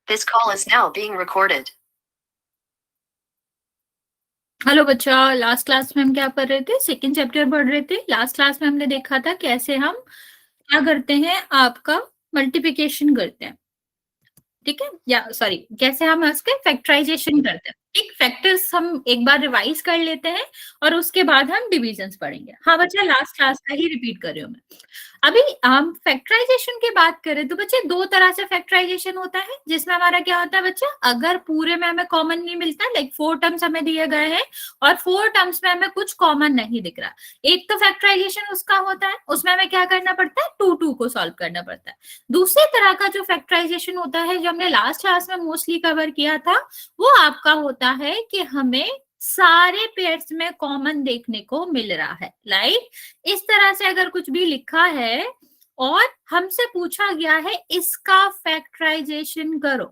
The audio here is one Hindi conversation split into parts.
This call is now being recorded. Hello बच्चा, लास्ट क्लास में हम क्या पढ़ रहे थे? सेकंड चैप्टर पढ़ रहे थे। लास्ट क्लास में हमने देखा था कैसे हम क्या करते हैं, आपका मल्टीप्लिकेशन करते हैं, ठीक है? या सॉरी, कैसे हम उसके फैक्टराइजेशन करते हैं। एक फैक्टर्स हम एक बार रिवाइज कर लेते हैं और उसके बाद हम डिविजन्स पढ़ेंगे। हाँ बच्चा, लास्ट क्लास का ही रिपीट कर रही हूँ मैं। अभी हम फैक्टराइजेशन की बात करें तो बच्चे दो तरह से फैक्टराइजेशन होता है, जिसमें हमारा क्या होता है बच्चा, अगर पूरे में हमें कॉमन नहीं मिलता, लाइक 4 टर्म्स हमें दिए गए हैं और 4 टर्म्स में हमें कुछ कॉमन नहीं दिख रहा, एक तो फैक्टराइजेशन उसका होता है, उसमें हमें क्या करना पड़ता है, 2 को सॉल्व करना पड़ता है। दूसरी तरह का जो फैक्टराइजेशन होता है, जो हमने लास्ट क्लास में मोस्टली कवर किया था, वो आपका होता है कि हमें सारे पेयर्स में कॉमन देखने को मिल रहा है। लाइक इस तरह से अगर कुछ भी लिखा है और हमसे पूछा गया है इसका फैक्टराइजेशन करो,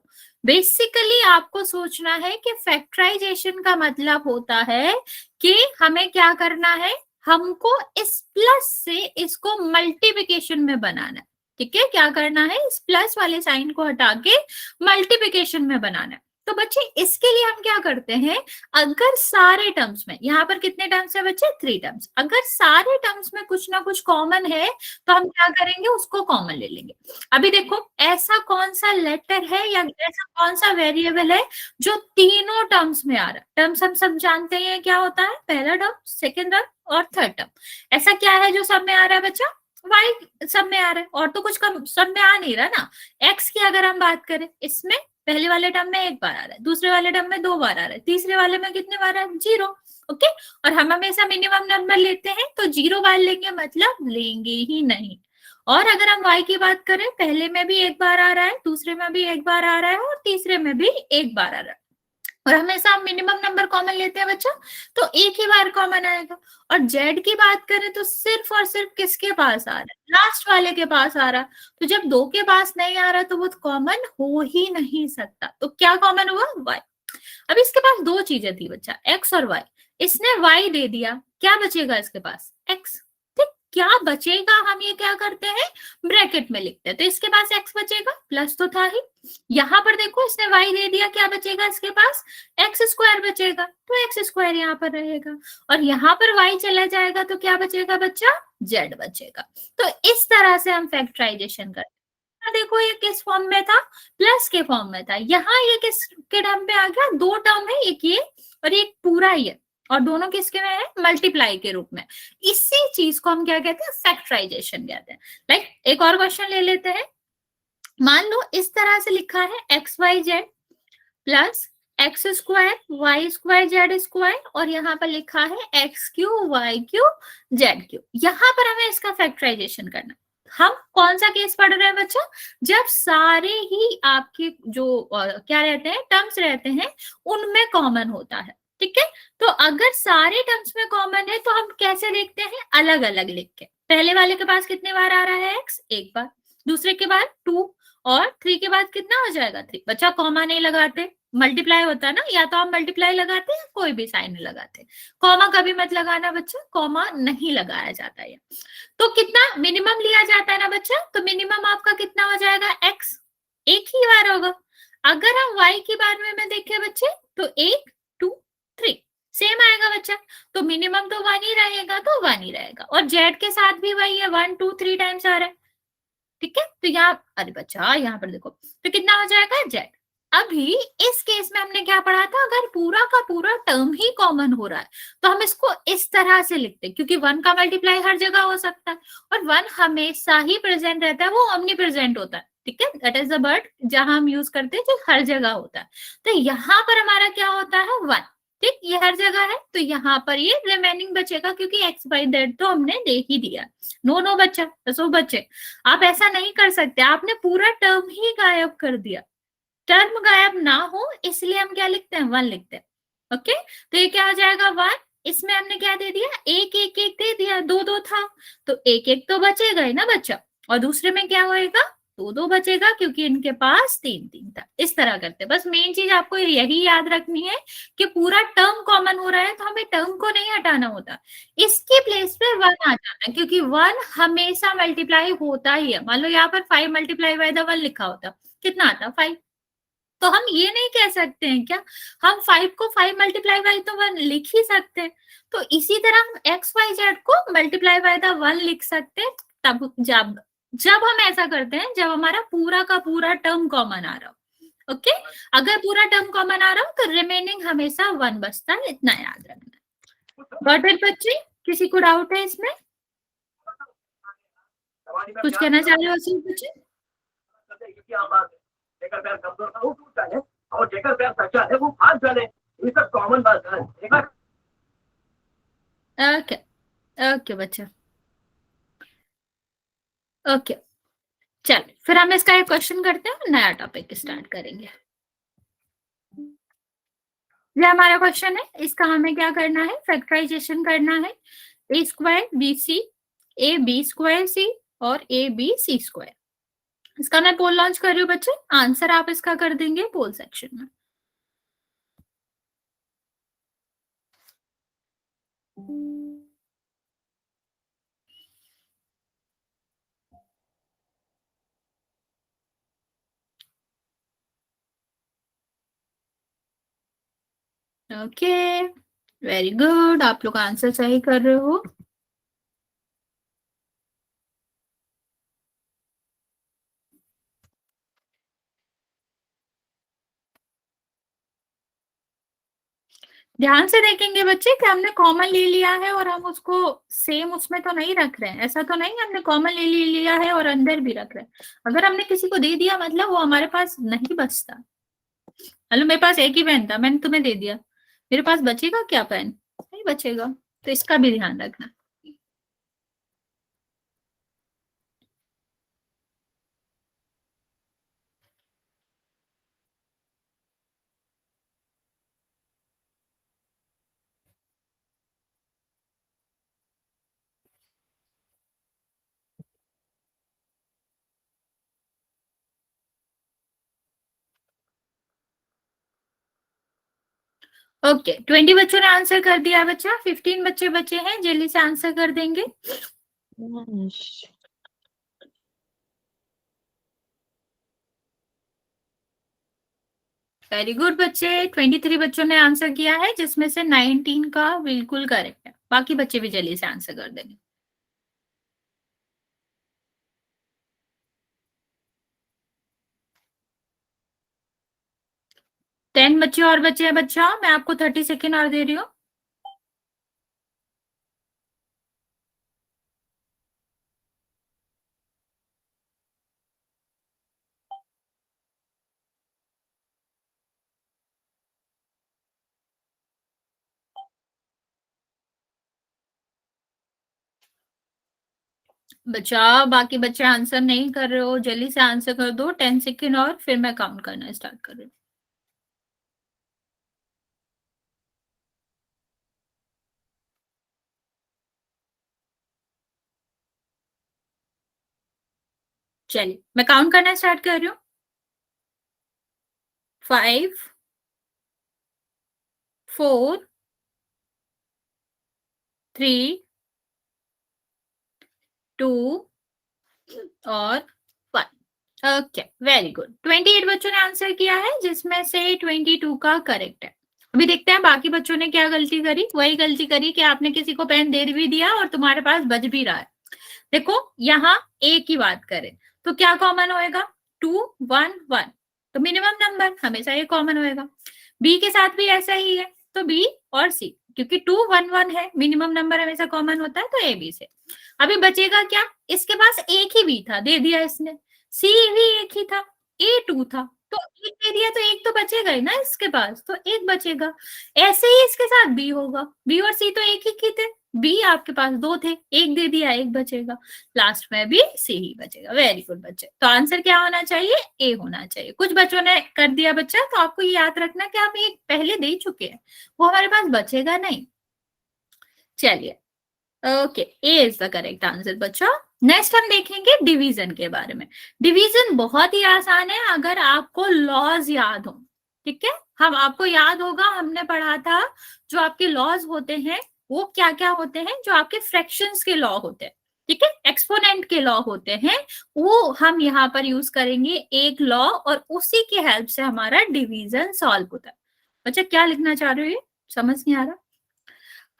बेसिकली आपको सोचना है कि फैक्टराइजेशन का मतलब होता है कि हमें क्या करना है, हमको इस प्लस से इसको मल्टीप्लिकेशन में बनाना है। ठीक है, क्या करना है, इस प्लस वाले साइन को हटा के मल्टीप्लिकेशन में बनाना है। तो बच्चे इसके लिए हम क्या करते हैं, अगर सारे टर्म्स में, यहाँ पर कितने टर्म्स है बच्चे, 3 टर्म्स, अगर सारे टर्म्स में कुछ ना कुछ कॉमन है तो हम क्या करेंगे, उसको कॉमन ले लेंगे। अभी देखो, ऐसा कौन सा लेटर है या ऐसा कौन सा वेरिएबल है जो तीनों टर्म्स में आ रहा है? टर्म्स हम सब जानते हैं क्या होता है, पहला टर्म, सेकेंड टर्म और थर्ड टर्म। ऐसा क्या है जो सब में आ रहा है बच्चा, वाई सब में आ रहा है, और तो कुछ कम सब में आ नहीं रहा ना। एक्स की अगर हम बात करें, इसमें पहले वाले टर्म में 1 बार आ रहा है, दूसरे वाले टर्म में 2 बार आ रहा है, तीसरे वाले में कितने बार आ रहा है, 0। ओके, और हम हमेशा मिनिमम नंबर लेते हैं तो 0 बार लेंगे, मतलब लेंगे ही नहीं। और अगर हम y की बात करें, पहले में भी 1 बार आ रहा है, दूसरे में भी 1 बार आ रहा है और तीसरे में भी 1 बार आ रहा है, और हमेशा हम मिनिमम नंबर कॉमन लेते हैं बच्चा, तो एक ही बार कॉमन आएगा। और जेड की बात करें तो सिर्फ और सिर्फ किसके पास आ रहा है, लास्ट वाले के पास आ रहा है। तो जब 2 के पास नहीं आ रहा तो वो कॉमन हो ही नहीं सकता, तो क्या कॉमन हुआ, वाई। अब इसके पास दो चीजें थी बच्चा, एक्स और वाई, इसने वाई दे दिया, क्या बचेगा इसके पास, एक्स। ठीक, क्या बचेगा, हम ये क्या करते हैं, ब्रैकेट में लिखते हैं, तो इसके पास एक्स बचेगा, प्लस तो था ही। यहाँ पर देखो, इसने वाई दे दिया, क्या बचेगा इसके पास, एक्स स्क्वायर बचेगा, तो एक्स स्क्वायर यहाँ पर रहेगा, और यहाँ पर वाई चला जाएगा तो क्या बचेगा बच्चा, जेड बचेगा। तो इस तरह से हम फैक्टराइजेशन करते हैं। देखो ये किस फॉर्म में था, प्लस के फॉर्म में था, यहाँ ये किस के टर्म पे आ गया, 2 टर्म है, एक ये और एक पूरा ये, और दोनों किसके में है, मल्टीप्लाई के रूप में। इसी चीज को हम क्या कहते हैं, फैक्टराइजेशन कहते हैं। लाइक एक और क्वेश्चन ले लेते हैं, मान लो इस तरह से लिखा है, x y z plus x square y square z square, और यहाँ पर लिखा है x q y q z q. यहाँ पर हमें इसका फैक्टराइजेशन करना। हम कौन सा केस पढ़ रहे हैं बच्चा, जब सारे ही आपके जो क्या रहते हैं, टर्म्स रहते हैं, उनमें कॉमन होता है। ठीक है, तो अगर सारे टर्म्स में कॉमन है तो हम कैसे देखते हैं, अलग अलग लिख के। पहले वाले के पास कितने बार आ रहा है एक्स, 1 बार, दूसरे के बाद 2, और 3 के बाद कितना हो जाएगा, 3। बच्चा कॉमा नहीं लगाते, मल्टीप्लाई होता है ना, या तो आप मल्टीप्लाई लगाते हैं, कोई भी साइन नहीं लगाते। कॉमा कभी मत लगाना बच्चा, कॉमा नहीं लगाया जाता है। तो कितना मिनिमम लिया जाता है ना बच्चा, तो मिनिमम आपका कितना हो जाएगा, एक्स, एक ही बार होगा। अगर हम वाई के बारे में देखें बच्चे, तो 1 2 3 सेम आएगा बच्चा, तो मिनिमम तो 1 ही रहेगा, तो 1 ही रहेगा। और जेड के साथ भी वही है, 1 2 3 टाइम्स आ रहा है। ठीक है, तो यहाँ, अरे बच्चा यहाँ पर देखो, तो कितना हो जाएगा, जेड। अभी इस केस में हमने क्या पढ़ा था, अगर पूरा का पूरा टर्म ही कॉमन हो रहा है तो हम इसको इस तरह से लिखते हैं, क्योंकि 1 का मल्टीप्लाई हर जगह हो सकता है, और 1 हमेशा ही प्रेजेंट रहता है, वो ओमनी प्रेजेंट होता है। ठीक है, दैट इज द वर्ड जहां हम यूज करते हैं, जो हर जगह होता है। तो यहाँ पर हमारा क्या होता है, 1। ठीक, ये हर जगह है, तो यहाँ पर ये रिमेनिंग बचेगा, क्योंकि एक्स वाई जेड तो हमने दे ही दिया। नो नो बच्चा, दसो बच्चे, आप ऐसा नहीं कर सकते, आपने पूरा टर्म ही गायब कर दिया। टर्म गायब ना हो इसलिए हम क्या लिखते हैं, 1 लिखते हैं। ओके, तो ये क्या हो जाएगा, 1। इसमें हमने क्या दे दिया, एक एक एक दे दिया, 2 2 था, तो एक एक तो बचेगा ही ना बच्चा, और दूसरे में क्या होएगा, 2 2 बचेगा, क्योंकि इनके पास 3 3 था। इस तरह करते, बस मेन चीज आपको यही याद रखनी है कि पूरा टर्म कॉमन हो रहा है तो हमें टर्म को नहीं हटाना होता, इसके प्लेस पे 1 आ जाता है, क्योंकि 1 हमेशा मल्टीप्लाई होता ही है। मान लो यहाँ पर 5 मल्टीप्लाई बाय द 1 लिखा होता, कितना आता, 5। तो हम ये नहीं कह सकते हैं क्या, हम 5 को 5 मल्टीप्लाई बाय तो 1 लिख ही सकते हैं। तो इसी तरह हम एक्स वाई जेड को मल्टीप्लाई बाय द 1 लिख सकते हैं, तब जब हम ऐसा करते हैं जब हमारा पूरा का पूरा टर्म कॉमन आ रहा हो। ओके, अगर पूरा टर्म कॉमन आ रहा हो तो रिमेनिंग हमेशा 1 बचता है, इतना याद रखना। गॉट इट बच्चे? किसी को डाउट है इसमें? कुछ कहना चाह रहे हो असीम बच्चे? और जेकर पैर सच्चा है वो भाग जाने, ये सब कॉमन बात है। ओके ओके बच्चा, ओके चल फिर हम इसका एक क्वेश्चन करते हैं, नया टॉपिक स्टार्ट करेंगे। ये हमारा क्वेश्चन है, इसका हमें क्या करना है, फैक्टराइजेशन करना है। A square B C, A B square C और ए बी सी स्क्वायर। इसका मैं पोल लॉन्च कर रही हूँ बच्चे, आंसर आप इसका कर देंगे पोल सेक्शन में। ओके वेरी गुड, आप लोग आंसर सही कर रहे हो। ध्यान से देखेंगे बच्चे कि हमने कॉमन ले लिया है और हम उसको सेम उसमें तो नहीं रख रहे हैं, ऐसा तो नहीं हमने कॉमन ले लिया है और अंदर भी रख रहे हैं। अगर हमने किसी को दे दिया मतलब वो हमारे पास नहीं बचता। हेलो, मेरे पास एक ही पेन था, मैंने तुम्हें दे दिया, मेरे पास बचेगा क्या पेन? नहीं बचेगा, तो इसका भी ध्यान रखना। ओके 20 बच्चों ने आंसर कर दिया बच्चा, 15 बच्चे बचे हैं, जल्दी से आंसर कर देंगे। वेरी गुड बच्चे, 23 बच्चों ने आंसर किया है जिसमें से 19 का बिल्कुल करेक्ट है, बाकी बच्चे भी जल्दी से आंसर कर देंगे। टेन बच्चे और बचे हैं बच्चा, मैं आपको 30 सेकेंड और दे रही हूँ। बच्चा बाकी बच्चे आंसर नहीं कर रहे हो, जल्दी से आंसर कर दो, 10 सेकेंड और फिर मैं काउंट करना स्टार्ट कर रही हूँ। चलिए मैं काउंट करना स्टार्ट कर रही हूँ। 5 4 3 2 और 1। ओके वेरी गुड, 28 बच्चों ने आंसर किया है जिसमें से 22 का करेक्ट है। अभी देखते हैं बाकी बच्चों ने क्या गलती करी। वही गलती करी कि आपने किसी को पेन दे भी दिया और तुम्हारे पास बच भी रहा है। देखो यहाँ ए की बात करें तो क्या कॉमन होएगा, 2 1 1, तो मिनिमम नंबर हमेशा ये कॉमन होएगा। बी के साथ भी ऐसा ही है, तो बी और सी, क्योंकि 2 1 1 है, मिनिमम नंबर हमेशा कॉमन होता है, तो ए बी से। अभी बचेगा क्या, इसके पास एक ही बी था, दे दिया इसने, सी भी एक ही था, ए 2 था, तो एक दे दिया तो एक तो बचेगा ही ना इसके पास, तो एक बचेगा। ऐसे ही इसके साथ बी होगा, बी और सी तो एक ही थे, बी आपके पास 2 थे, एक दे दिया एक बचेगा, लास्ट में भी सी ही बचेगा। वेरी गुड बच्चे, तो आंसर क्या होना चाहिए, ए होना चाहिए। कुछ बच्चों ने कर दिया बच्चा, तो आपको ये याद रखना कि आप एक पहले दे चुके हैं, वो हमारे पास बचेगा नहीं। चलिए okay, A is the correct answer बच्चा। नेक्स्ट हम देखेंगे डिवीजन के बारे में। डिवीजन बहुत ही आसान है अगर आपको लॉज याद हो, ठीक है। हम आपको याद होगा हमने पढ़ा था जो आपके लॉज होते हैं वो क्या क्या होते हैं, जो आपके फ्रैक्शंस के लॉ होते हैं, ठीक है, एक्सपोनेंट के लॉ होते हैं, वो हम यहाँ पर यूज करेंगे एक लॉ, और उसी की हेल्प से हमारा डिवीजन सॉल्व होता है। बच्चा क्या लिखना चाह रहे हो, ये समझ नहीं आ रहा?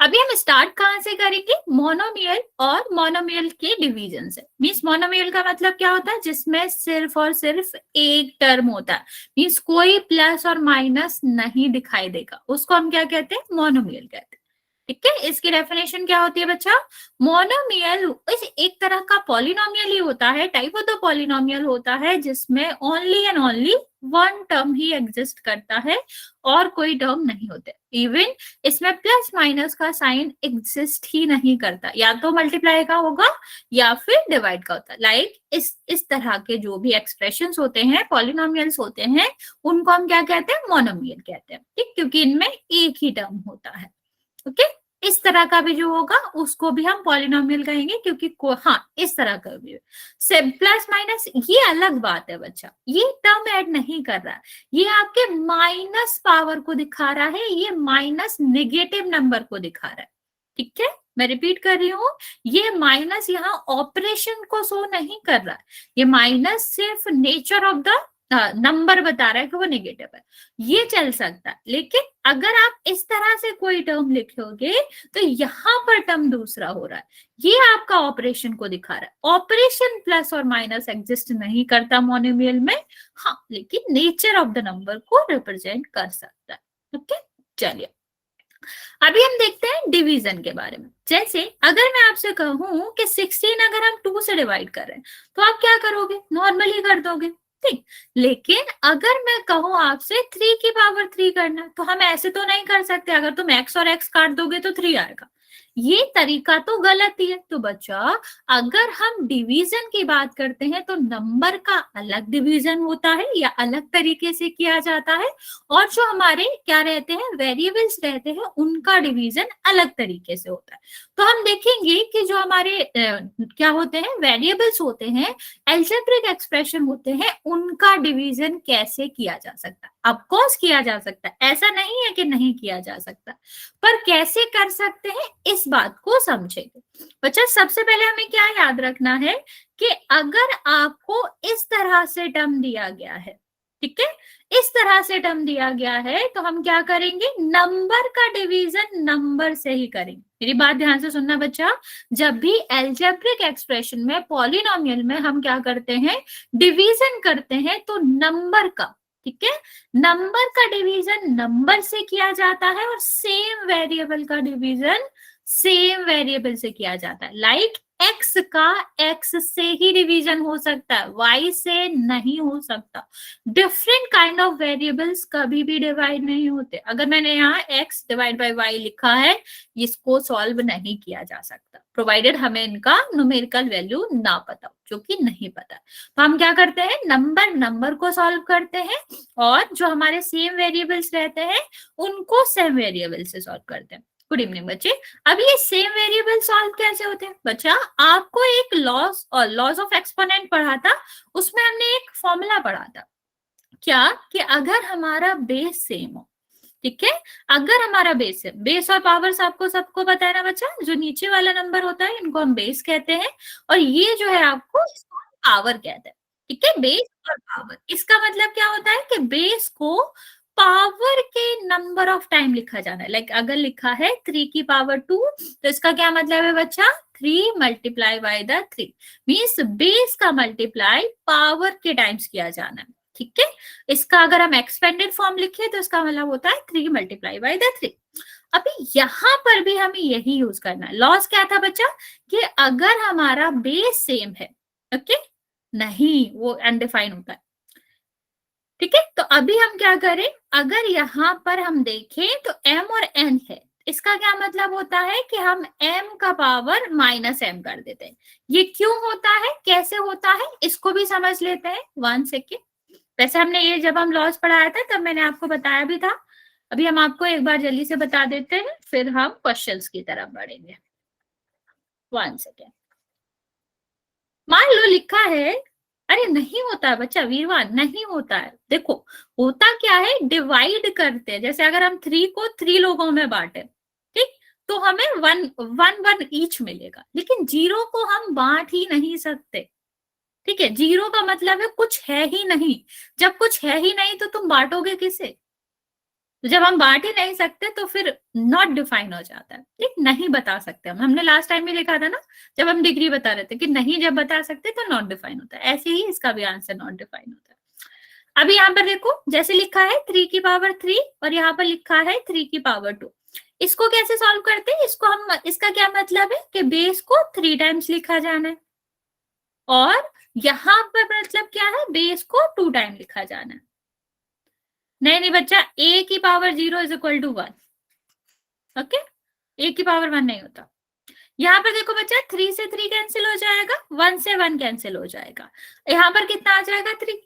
अभी हम स्टार्ट कहां से करेंगे, मोनोमियल और मोनोमियल के डिवीजन से। मींस मोनोमियल का मतलब क्या होता है, जिसमें सिर्फ और सिर्फ एक टर्म होता है, मींस कोई प्लस और माइनस नहीं दिखाई देगा, उसको हम क्या कहते हैं, मोनोमियल कहते हैं। ठीक है, इसकी डेफिनेशन क्या होती है बच्चा, मोनोमियल इस एक तरह का पॉलिनोमियल ही होता है, टाइप ऑफ द पॉलिनोमियल होता है जिसमें only and only one term he exist करता है और कोई टर्म नहीं होते। इवन इसमें प्लस माइनस का साइन एग्जिस्ट ही नहीं करता, या तो मल्टीप्लाई का होगा या फिर डिवाइड का होता है। लाइक इस तरह के जो भी एक्सप्रेशंस होते हैं, पॉलिनोमियल्स होते हैं, उनको हम क्या कहते हैं, मोनोमियल कहते हैं। ठीक, क्योंकि इनमें एक ही टर्म होता है। ओके, इस तरह का भी जो होगा उसको भी हम पॉलिनोमियल कहेंगे, क्योंकि हाँ इस तरह का भी से प्लस माइनस ये अलग बात है बच्चा, ये टर्म ऐड नहीं कर रहा है, ये आपके माइनस पावर को दिखा रहा है, ये माइनस नेगेटिव नंबर को दिखा रहा है। ठीक है, मैं रिपीट कर रही हूँ, ये माइनस यहाँ ऑपरेशन को शो नहीं कर रहा है, ये माइनस सिर्फ नेचर ऑफ द नंबर बता रहा है कि वो नेगेटिव है, ये चल सकता है। लेकिन अगर आप इस तरह से कोई टर्म लिखोगे तो यहाँ पर टर्म दूसरा हो रहा है, ये आपका ऑपरेशन को दिखा रहा है। ऑपरेशन प्लस और माइनस एग्जिस्ट नहीं करता मोनोमियल में, हाँ, लेकिन नेचर ऑफ द नंबर को रिप्रेजेंट कर सकता है। ओके, चलिए अभी हम देखते हैं डिवीजन के बारे में। जैसे अगर मैं आपसे कहूं कि 16 अगर हम 2 से डिवाइड कर रहे हैं तो आप क्या करोगे, नॉर्मली कर दोगे। ठीक, लेकिन अगर मैं कहूं आपसे 3 की पावर 3 करना, तो हम ऐसे तो नहीं कर सकते, अगर तुम x और x काट दोगे तो 3 आएगा, ये तरीका तो गलत ही है। तो बच्चा अगर हम डिवीजन की बात करते हैं तो नंबर का अलग डिवीजन होता है या अलग तरीके से किया जाता है, और जो हमारे क्या रहते हैं, वेरिएबल्स रहते हैं, उनका डिवीजन अलग तरीके से होता है। तो हम देखेंगे कि जो हमारे क्या होते हैं, वेरिएबल्स होते हैं, अलजेब्रिक एक्सप्रेशन होते हैं, उनका डिवीजन कैसे किया जा सकता है। ऑफ कोर्स किया जा सकता है, ऐसा नहीं है कि नहीं किया जा सकता, पर कैसे कर सकते हैं इस बात को समझेंगे। बच्चा सबसे पहले हमें क्या याद रखना है कि अगर आपको इस तरह से टर्म दिया गया है, ठीक है, इस तरह से टर्म दिया गया है, तो हम क्या करेंगे, नंबर का डिवीजन नंबर से ही करेंगे। मेरी बात ध्यान से सुनना बच्चा, जब भी अलजेब्रिक एक्सप्रेशन में, पॉलिनोमियल में हम क्या करते हैं, डिवीजन करते हैं, तो नंबर का, ठीक है, नंबर का डिवीजन नंबर से किया जाता है, और सेम वेरिएबल का डिवीजन सेम वेरिएबल से किया जाता है। लाइक x का x से ही डिवीजन हो सकता है, y से नहीं हो सकता। डिफरेंट काइंड ऑफ वेरिएबल्स कभी भी डिवाइड नहीं होते। अगर मैंने यहाँ x डिवाइड बाय y लिखा है, इसको सॉल्व नहीं किया जा सकता, प्रोवाइडेड हमें इनका न्यूमेरिकल वैल्यू ना पता हो, जो कि नहीं पता। तो हम क्या करते हैं, नंबर को सॉल्व करते हैं, और जो हमारे सेम वेरिएबल्स रहते हैं उनको सेम वेरिएबल से सॉल्व करते हैं। गुड इवनिंग बच्चे। अब ये सेम वेरिएबल सॉल्व कैसे होते हैं बच्चा, आपको एक लॉज ऑफ एक्सपोनेंट पढ़ा था, उसमें हमने एक फॉर्मूला पढ़ा था, क्या कि अगर हमारा बेस सेम हो, ठीक है, अगर हमारा बेस है, बेस और पावर्स आपको सबको पता है ना बच्चा, जो नीचे वाला नंबर होता है इनको हम बेस कहते हैं, और ये जो है आपको इसको पावर कहते हैं। ठीक है, बेस और पावर, इसका मतलब क्या होता है कि बेस को पावर के नंबर ऑफ टाइम लिखा जाना है। लाइक अगर लिखा है 3 की पावर 2, तो इसका क्या मतलब है बच्चा, 3 multiply by the 3, means base का मल्टीप्लाई पावर के टाइम्स किया जाना है। ठीक है, इसका अगर हम एक्सपेंडेड फॉर्म लिखे तो इसका मतलब होता है 3 मल्टीप्लाई बाय द 3। अभी यहां पर भी हमें यही यूज करना है। लॉस क्या था बच्चा, कि अगर हमारा बेस सेम है, ओके, नहीं, वो अनडिफाइन होता है। ठीक है, तो अभी हम क्या करें, अगर यहाँ पर हम देखें तो m और n है, इसका क्या मतलब होता है कि हम m का पावर माइनस m कर देते हैं। ये क्यों होता है, कैसे होता है, इसको भी समझ लेते हैं। 1 सेकेंड। वैसे हमने ये जब हम लॉस पढ़ाया था तब मैंने आपको बताया भी था, अभी हम आपको एक बार जल्दी से बता देते हैं, फिर हम क्वेश्चंस की तरफ बढ़ेंगे। 1 सेकेंड। मान लो लिखा है, अरे नहीं होता है बच्चा, वीरवान नहीं होता है। देखो होता क्या है, डिवाइड करते हैं, जैसे अगर हम 3 को 3 लोगों में बांटे, ठीक, तो हमें 1 ईच मिलेगा, लेकिन 0 को हम बांट ही नहीं सकते। ठीक है, 0 का मतलब है कुछ है ही नहीं। जब कुछ है ही नहीं तो तुम बांटोगे किसे? तो जब हम बांट ही नहीं सकते तो फिर नॉट डिफाइन हो जाता है। ठीक, नहीं बता सकते हमने लास्ट टाइम भी देखा था ना, जब हम डिग्री बता रहे थे कि नहीं जब बता सकते तो नॉट डिफाइन होता है। ऐसे ही इसका भी आंसर नॉट डिफाइन होता है। अभी यहाँ पर देखो, जैसे लिखा है 3 की पावर 3 और यहाँ पर लिखा है 3 की पावर 2। इसको कैसे सॉल्व करते हैं? इसको हम, इसका क्या मतलब है कि बेस को 3 टाइम्स लिखा जाना है, और यहाँ पर मतलब क्या है, बेस को 2 टाइम लिखा जाना है। नहीं बच्चा, a की power 0 is equal to 1। Okay, a की पावर 1 नहीं होता। यहाँ पर देखो बच्चा, 3 से 3 कैंसिल हो जाएगा, 1 से 1 कैंसिल हो जाएगा, यहाँ पर कितना आ जाएगा 3।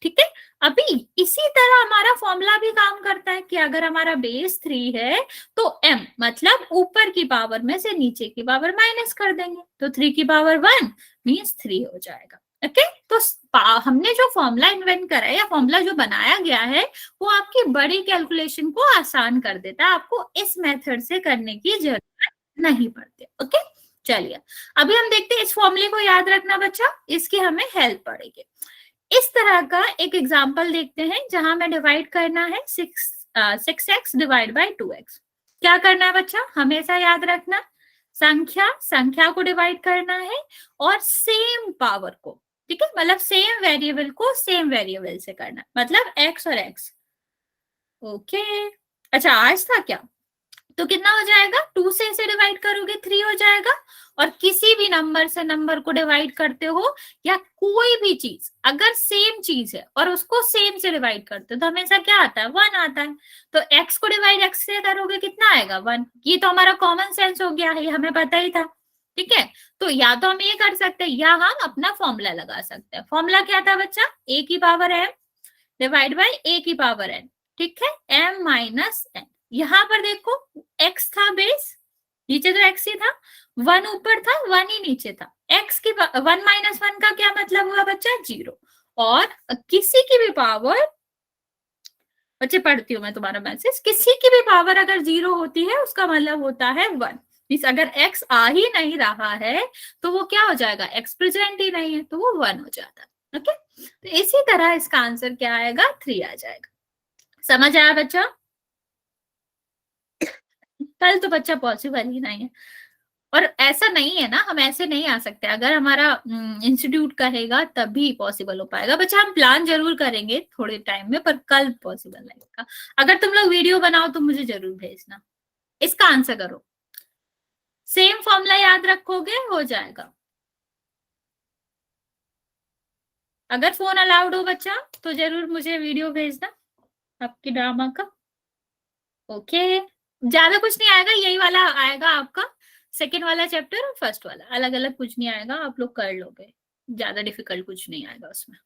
ठीक है, अभी इसी तरह हमारा फॉर्मूला भी काम करता है कि अगर हमारा बेस 3 है तो m मतलब ऊपर की पावर में से नीचे की पावर माइनस कर देंगे, तो 3 की पावर 1 मीन्स 3 हो जाएगा। ओके, तो हमने जो फॉर्मूला इन्वेंट करा है या फॉर्मूला जो बनाया गया है वो आपकी बड़ी कैलकुलेशन को आसान कर देता है, आपको इस मेथड से करने की जरूरत नहीं पड़ती। ओके, चलिए अभी हम देखते हैं, इस फॉर्मूले को याद रखना बच्चा, इसकी हमें हेल्प पड़ेगी। इस तरह का एक एग्जाम्पल देखते हैं जहां में डिवाइड करना है 6x डिवाइड बाई 2x। क्या करना है बच्चा, हमेशा याद रखना, संख्या को डिवाइड करना है और सेम पावर को, ठीक है, मतलब सेम वेरिएबल को सेम वेरिएबल से करना, मतलब x और x। ओके, अच्छा आज था क्या, तो कितना हो जाएगा, 2 से इसे डिवाइड करोगे 3 हो जाएगा, और किसी भी नंबर से नंबर को डिवाइड करते हो या कोई भी चीज अगर सेम चीज है और उसको सेम से डिवाइड करते हो तो हमेशा क्या आता है, 1 आता है। तो x को डिवाइड x से करोगे कितना आएगा, 1। ये तो हमारा कॉमन सेंस हो गया है, हमें पता ही था। ठीक है, तो या तो हम ये कर सकते हैं या हम अपना फॉर्मूला लगा सकते हैं। फॉर्मूला क्या था बच्चा, a की power m divide by a की पावर n। ठीक है, m माइनस n। यहाँ पर देखो x था बेस, नीचे तो x ही था, 1 ऊपर था 1 ही नीचे था। x की 1 माइनस 1 का क्या मतलब हुआ बच्चा, 0। और किसी की भी पावर, बच्चे पढ़ती हूँ मैं तुम्हारा मैसेज, किसी की भी पावर अगर 0 होती है उसका मतलब होता है 1। मीन्स अगर x आ ही नहीं रहा है तो वो क्या हो जाएगा, x प्रेजेंट ही नहीं है तो वो 1 हो जाता है। ओके, तो इसी तरह इसका आंसर क्या आएगा, 3 आ जाएगा। समझ आया बच्चा? कल तो बच्चा पॉसिबल ही नहीं है, और ऐसा नहीं है ना, हम ऐसे नहीं आ सकते, अगर हमारा इंस्टीट्यूट कहेगा तभी पॉसिबल हो पाएगा बच्चा। हम प्लान जरूर करेंगे थोड़े टाइम में, पर कल पॉसिबल नहीं होगा। अगर तुम लोग वीडियो बनाओ तो मुझे जरूर भेजना, इसका आंसर करो, सेम फॉर्मूला याद रखोगे हो जाएगा। अगर फोन अलाउड हो बच्चा तो जरूर मुझे वीडियो भेजना आपकी ड्रामा का। ओके, ज्यादा कुछ नहीं आएगा, यही वाला आएगा आपका, सेकेंड वाला चैप्टर और फर्स्ट वाला, अलग अलग कुछ नहीं आएगा, आप लोग कर लोगे, ज्यादा डिफिकल्ट कुछ नहीं आएगा उसमें।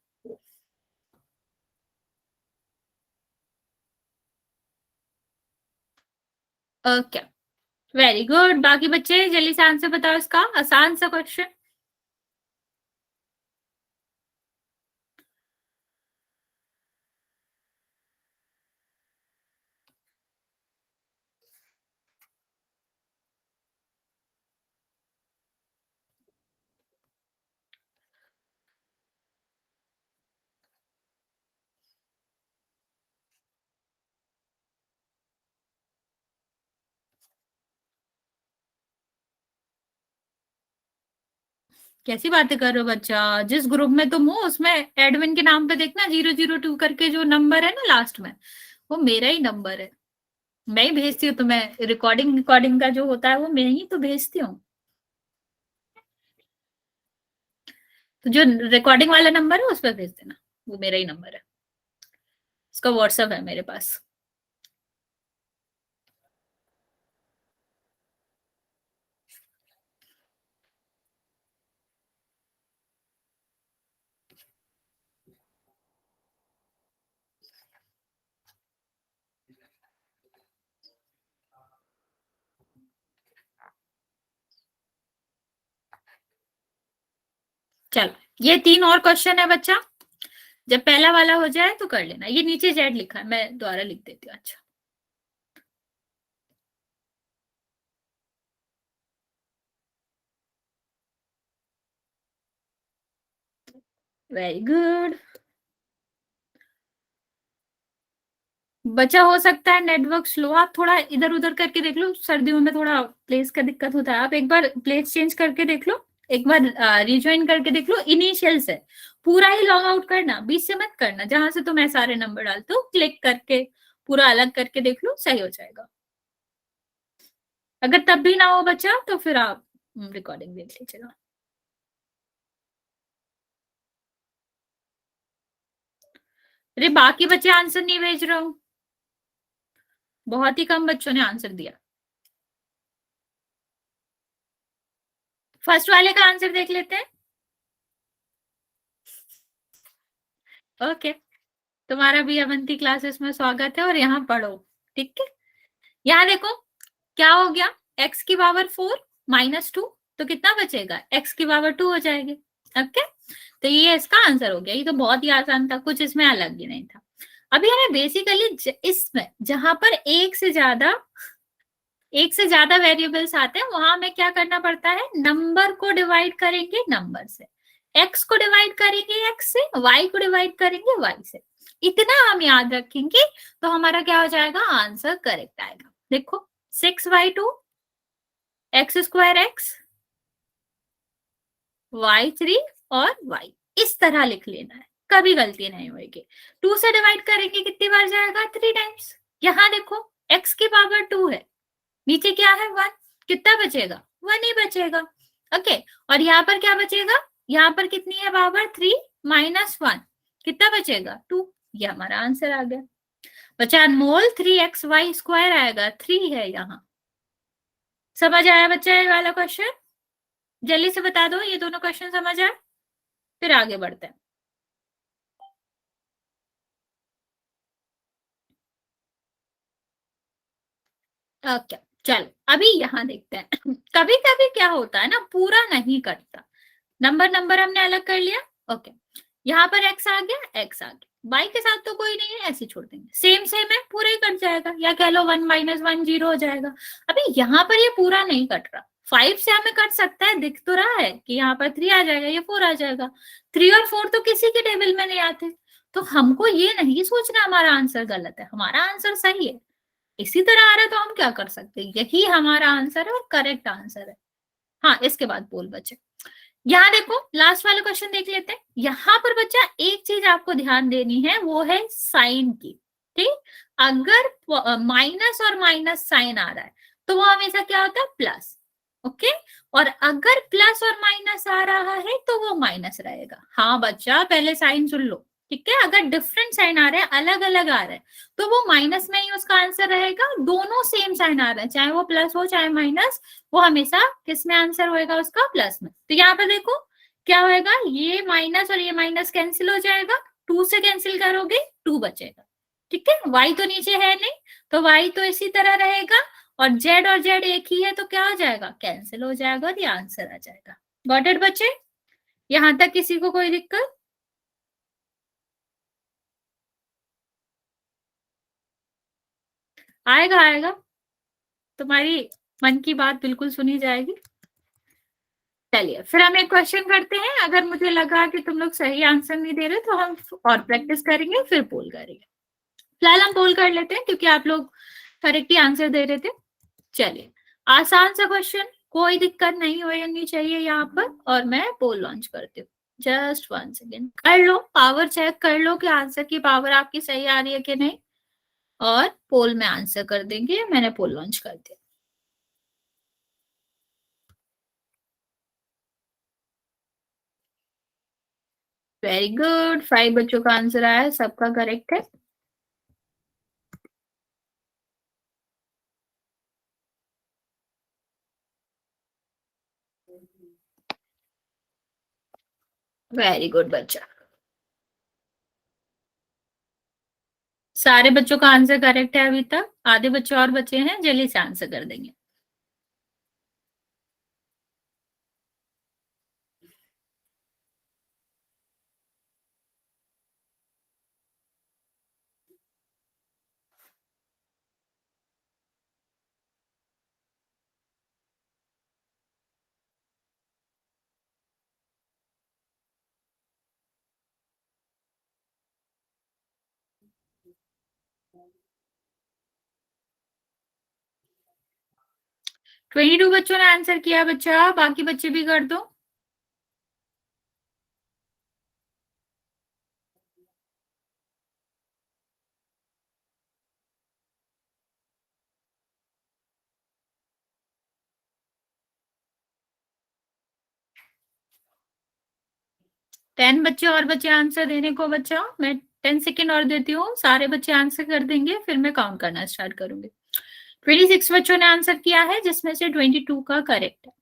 Okay, very good. बाकी बच्चे जल्दी से आंसर बताओ इसका, आसान सा क्वेश्चन। कैसी बातें कर रहे हो बच्चा, जिस ग्रुप में तुम हो उसमें एडमिन के नाम पे देखना 002 करके जो नंबर है ना लास्ट में, वो मेरा ही नंबर है। मैं ही भेजती हूँ तुम्हें, रिकॉर्डिंग रिकॉर्डिंग का जो होता है वो मैं ही तो भेजती हूँ। तो जो रिकॉर्डिंग वाला नंबर है उस पर भेज देना, वो मेरा ही नंबर है, उसका व्हाट्सएप है मेरे पास। चलो, ये 3 और क्वेश्चन है बच्चा, जब पहला वाला हो जाए तो कर लेना। ये नीचे जेड लिखा है, मैं दोबारा लिख देती हूँ। अच्छा, वेरी गुड। बचा हो सकता है नेटवर्क स्लो, आप थोड़ा इधर उधर करके देख लो, सर्दियों में थोड़ा प्लेस का दिक्कत होता है, आप एक बार प्लेस चेंज करके देख लो, एक बार रिज्वाइन करके देख लो, इनिशियल से पूरा ही लॉग आउट करना, बीच से मत करना, जहां से तुम्हें सारे नंबर डालते हो क्लिक करके पूरा अलग करके देख लो, सही हो जाएगा। अगर तब भी ना हो बच्चा तो फिर आप रिकॉर्डिंग देख लीजिएगा। अरे बाकी बच्चे आंसर नहीं भेज रहे हो, बहुत ही कम बच्चों ने आंसर दिया। फर्स्ट वाले का आंसर देख लेते हैं। ओके, तुम्हारा भी अवंती क्लासेस में स्वागत है और यहाँ पढ़ो। ठीक है, यहाँ देखो क्या हो गया, x की पावर 4 -2, तो कितना बचेगा, x की पावर 2 हो जाएगी। ओके, तो ये इसका आंसर हो गया, ये तो बहुत ही आसान था, कुछ इसमें अलग ही नहीं था। अभी हमें बेसिकली इसमें जहां पर एक से ज्यादा वेरिएबल्स आते हैं वहां हमें क्या करना पड़ता है, नंबर को डिवाइड करेंगे नंबर से, x को डिवाइड करेंगे x से, y को डिवाइड करेंगे y से, इतना हम याद रखेंगे तो हमारा क्या हो जाएगा, आंसर करेक्ट आएगा। देखो 6y2 x² x y3 और y, इस तरह लिख लेना है, कभी गलती नहीं होगी। 2 से डिवाइड करेंगे कितनी बार जाएगा, 3 टाइम्स। यहाँ देखो x की पावर 2 है, नीचे क्या है 1, कितना बचेगा, 1 ही बचेगा। ओके, और यहाँ पर क्या बचेगा, यहाँ पर कितनी है पावर 3 -1, कितना बचेगा 2, ये हमारा आंसर आ गया। बचा अनमोल 3xy² आएगा, 3 है यहाँ। समझ आया बच्चा ये वाला क्वेश्चन, जल्दी से बता दो ये दोनों क्वेश्चन समझ आए, फिर आगे बढ़ते हैं। ओके, चलो अभी यहाँ देखते हैं। कभी कभी क्या होता है ना, पूरा नहीं कटता, नंबर नंबर हमने अलग कर लिया। ओके, यहाँ पर x आ गया, x आ गया, y के साथ तो कोई नहीं है, ऐसे छोड़ देंगे, सेम सेम है, पूरा ही कट जाएगा, या कह लो 1 -1 0 हो जाएगा। अभी यहाँ पर ये पूरा नहीं कट रहा, 5 से हमें कट सकता है, दिख तो रहा है कि यहाँ पर 3 आ जाएगा, ये 4 आ जाएगा, 3 और 4 तो किसी के टेबल में नहीं आते, तो हमको ये नहीं सोचना हमारा आंसर गलत है, हमारा आंसर सही है, इसी तरह आ रहा है तो हम क्या कर सकते हैं, यही हमारा आंसर है और करेक्ट आंसर है। हाँ, इसके बाद बोल बचे, यहाँ देखो लास्ट वाला क्वेश्चन देख लेते हैं। यहाँ पर बच्चा एक चीज आपको ध्यान देनी है, वो है साइन की। ठीक, अगर माइनस और माइनस साइन आ रहा है तो वो हमेशा क्या होता है, प्लस। ओके, और अगर प्लस और माइनस आ रहा है तो वो माइनस रहेगा। हाँ बच्चा, पहले साइन सुन लो। ठीक है, अगर डिफरेंट साइन आ रहे हैं, अलग अलग आ रहे हैं, तो वो माइनस में ही उसका आंसर रहेगा। दोनों सेम साइन आ रहे हैं, चाहे वो प्लस हो चाहे माइनस, वो हमेशा किस में आंसर होएगा उसका, प्लस में। तो यहाँ पर देखो क्या होएगा, ये माइनस और ये माइनस कैंसिल हो जाएगा, 2 से कैंसिल करोगे 2 बचेगा। ठीक है, y तो नीचे है नहीं, तो y तो इसी तरह रहेगा, और z एक ही है, तो क्या हो जाएगा, कैंसिल हो जाएगा और ये आंसर आ जाएगा। गॉट इट बच्चे, यहां तक किसी को कोई दिक्कत? आएगा आएगा, तुम्हारी मन की बात बिल्कुल सुनी जाएगी। चलिए फिर हम एक क्वेश्चन करते हैं, अगर मुझे लगा कि तुम लोग सही आंसर नहीं दे रहे तो हम और प्रैक्टिस करेंगे, फिर पोल करेंगे। फिलहाल हम पोल कर लेते हैं क्योंकि आप लोग करेक्ट ही आंसर दे रहे थे। चलिए, आसान सा क्वेश्चन, कोई दिक्कत नहीं होनी चाहिए यहाँ पर, और मैं पोल लॉन्च करती हूँ। जस्ट 1 सेकेंड, कर लो पावर चेक, कर लो कि आंसर की पावर आपकी सही आ रही है कि नहीं, और पोल में आंसर कर देंगे। मैंने पोल लॉन्च कर दिया। वेरी गुड, 5 बच्चों का आंसर आया है, सबका करेक्ट है। वेरी गुड बच्चा, सारे बच्चों का आंसर करेक्ट है अभी तक, आधे बच्चे और बचे हैं, जल्दी से आंसर कर देंगे। 22 बच्चों ने आंसर किया बच्चा, बाकी बच्चे भी कर दो। टेन बच्चे और बच्चे आंसर देने को बच्चा, मैं 10 सेकेंड और देती हूँ, सारे बच्चे आंसर कर देंगे फिर मैं काउंट करना स्टार्ट करूंगी। 26 बच्चों ने आंसर किया है, जिसमें से 22 का करेक्ट है।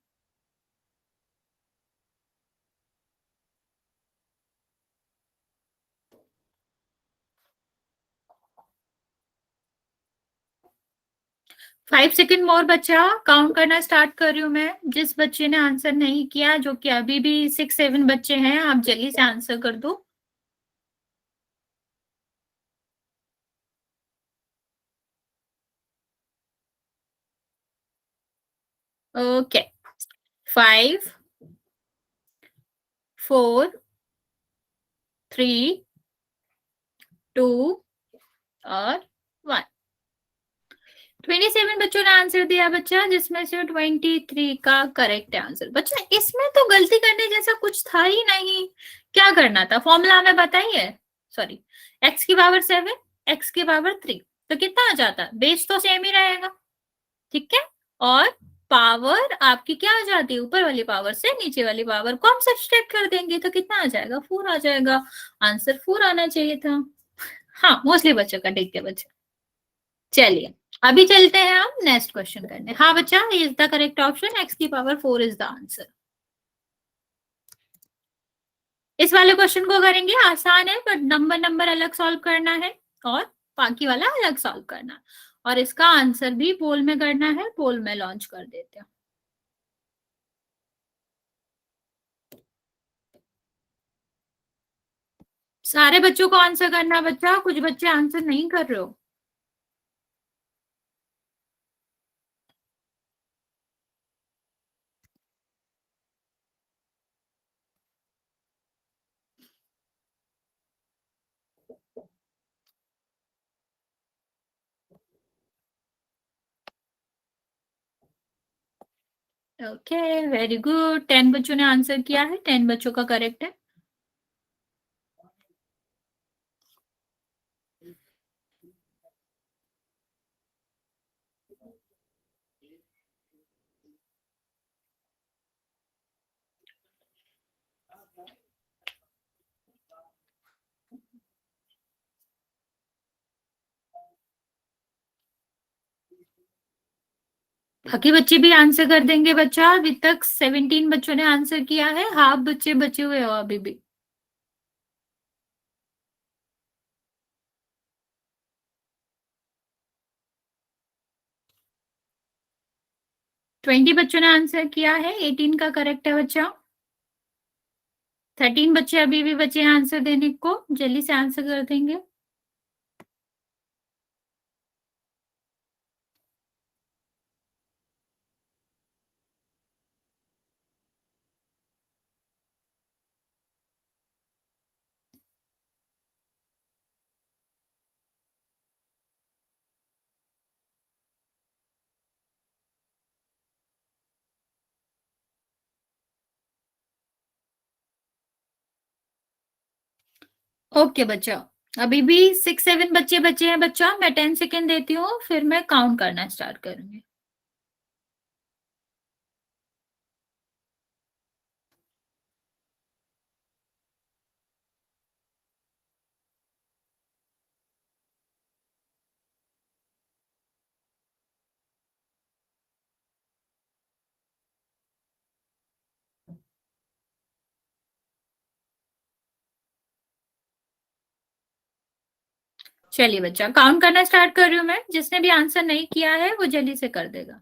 फाइव सेकेंड मोर बच्चा, काउंट करना स्टार्ट कर रही हूँ मैं। जिस बच्चे ने आंसर नहीं किया, जो कि अभी भी 6-7 बच्चे हैं, आप जल्दी से आंसर कर दो। ओके, 5, 4, 3, 2 और 1। 27 बच्चों ने आंसर दिया बच्चा, जिसमें से 23 का करेक्ट आंसर। बच्चा इसमें तो गलती करने जैसा कुछ था ही नहीं। क्या करना था, फॉर्मूला हमें बताइए। सॉरी, x की पावर 7, x की पावर 3, तो कितना आ जाता, बेस तो सेम ही रहेगा, ठीक है। और पावर आपकी क्या आ जाती है, ऊपर वाली पावर से नीचे वाली पावर को हम सब्सट्रैक्ट कर देंगे, तो कितना आ जाएगा, 4 आ जाएगा। आंसर 4 आना चाहिए था। हाँ, मोस्टली बच्चों का ठीक है बच्चा। चलिए, अभी चलते हैं हम नेक्स्ट क्वेश्चन करने। हाँ बच्चा, is the correct option, x की पावर 4 इज द आंसर। इस वाले क्वेश्चन को करेंगे, आसान है, बट नंबर नंबर अलग सॉल्व करना है और बाकी वाला अलग सॉल्व करना है। और इसका आंसर भी पोल में करना है, पोल में लॉन्च कर देते हैं। सारे बच्चों को आंसर करना है बच्चा, कुछ बच्चे आंसर नहीं कर रहे हो। Okay, very good. 10 बच्चों ने आंसर किया है, 10 बच्चों का करेक्ट है। बाकी बच्चे भी आंसर कर देंगे बच्चा, अभी तक 17 बच्चों ने आंसर किया है, हाफ बच्चे बचे हुए हो अभी भी। 20 बच्चों ने आंसर किया है, 18 का करेक्ट है बच्चा। 13 बच्चे अभी भी बचे हैं आंसर देने को, जल्दी से आंसर कर देंगे। ओके बच्चा, अभी भी 6-7 बच्चे बचे हैं बच्चा, मैं 10 सेकेंड देती हूँ फिर मैं काउंट करना स्टार्ट करूंगी। चलिए बच्चा, काउंट करना स्टार्ट कर रही हूँ मैं, जिसने भी आंसर नहीं किया है वो जल्दी से कर देगा।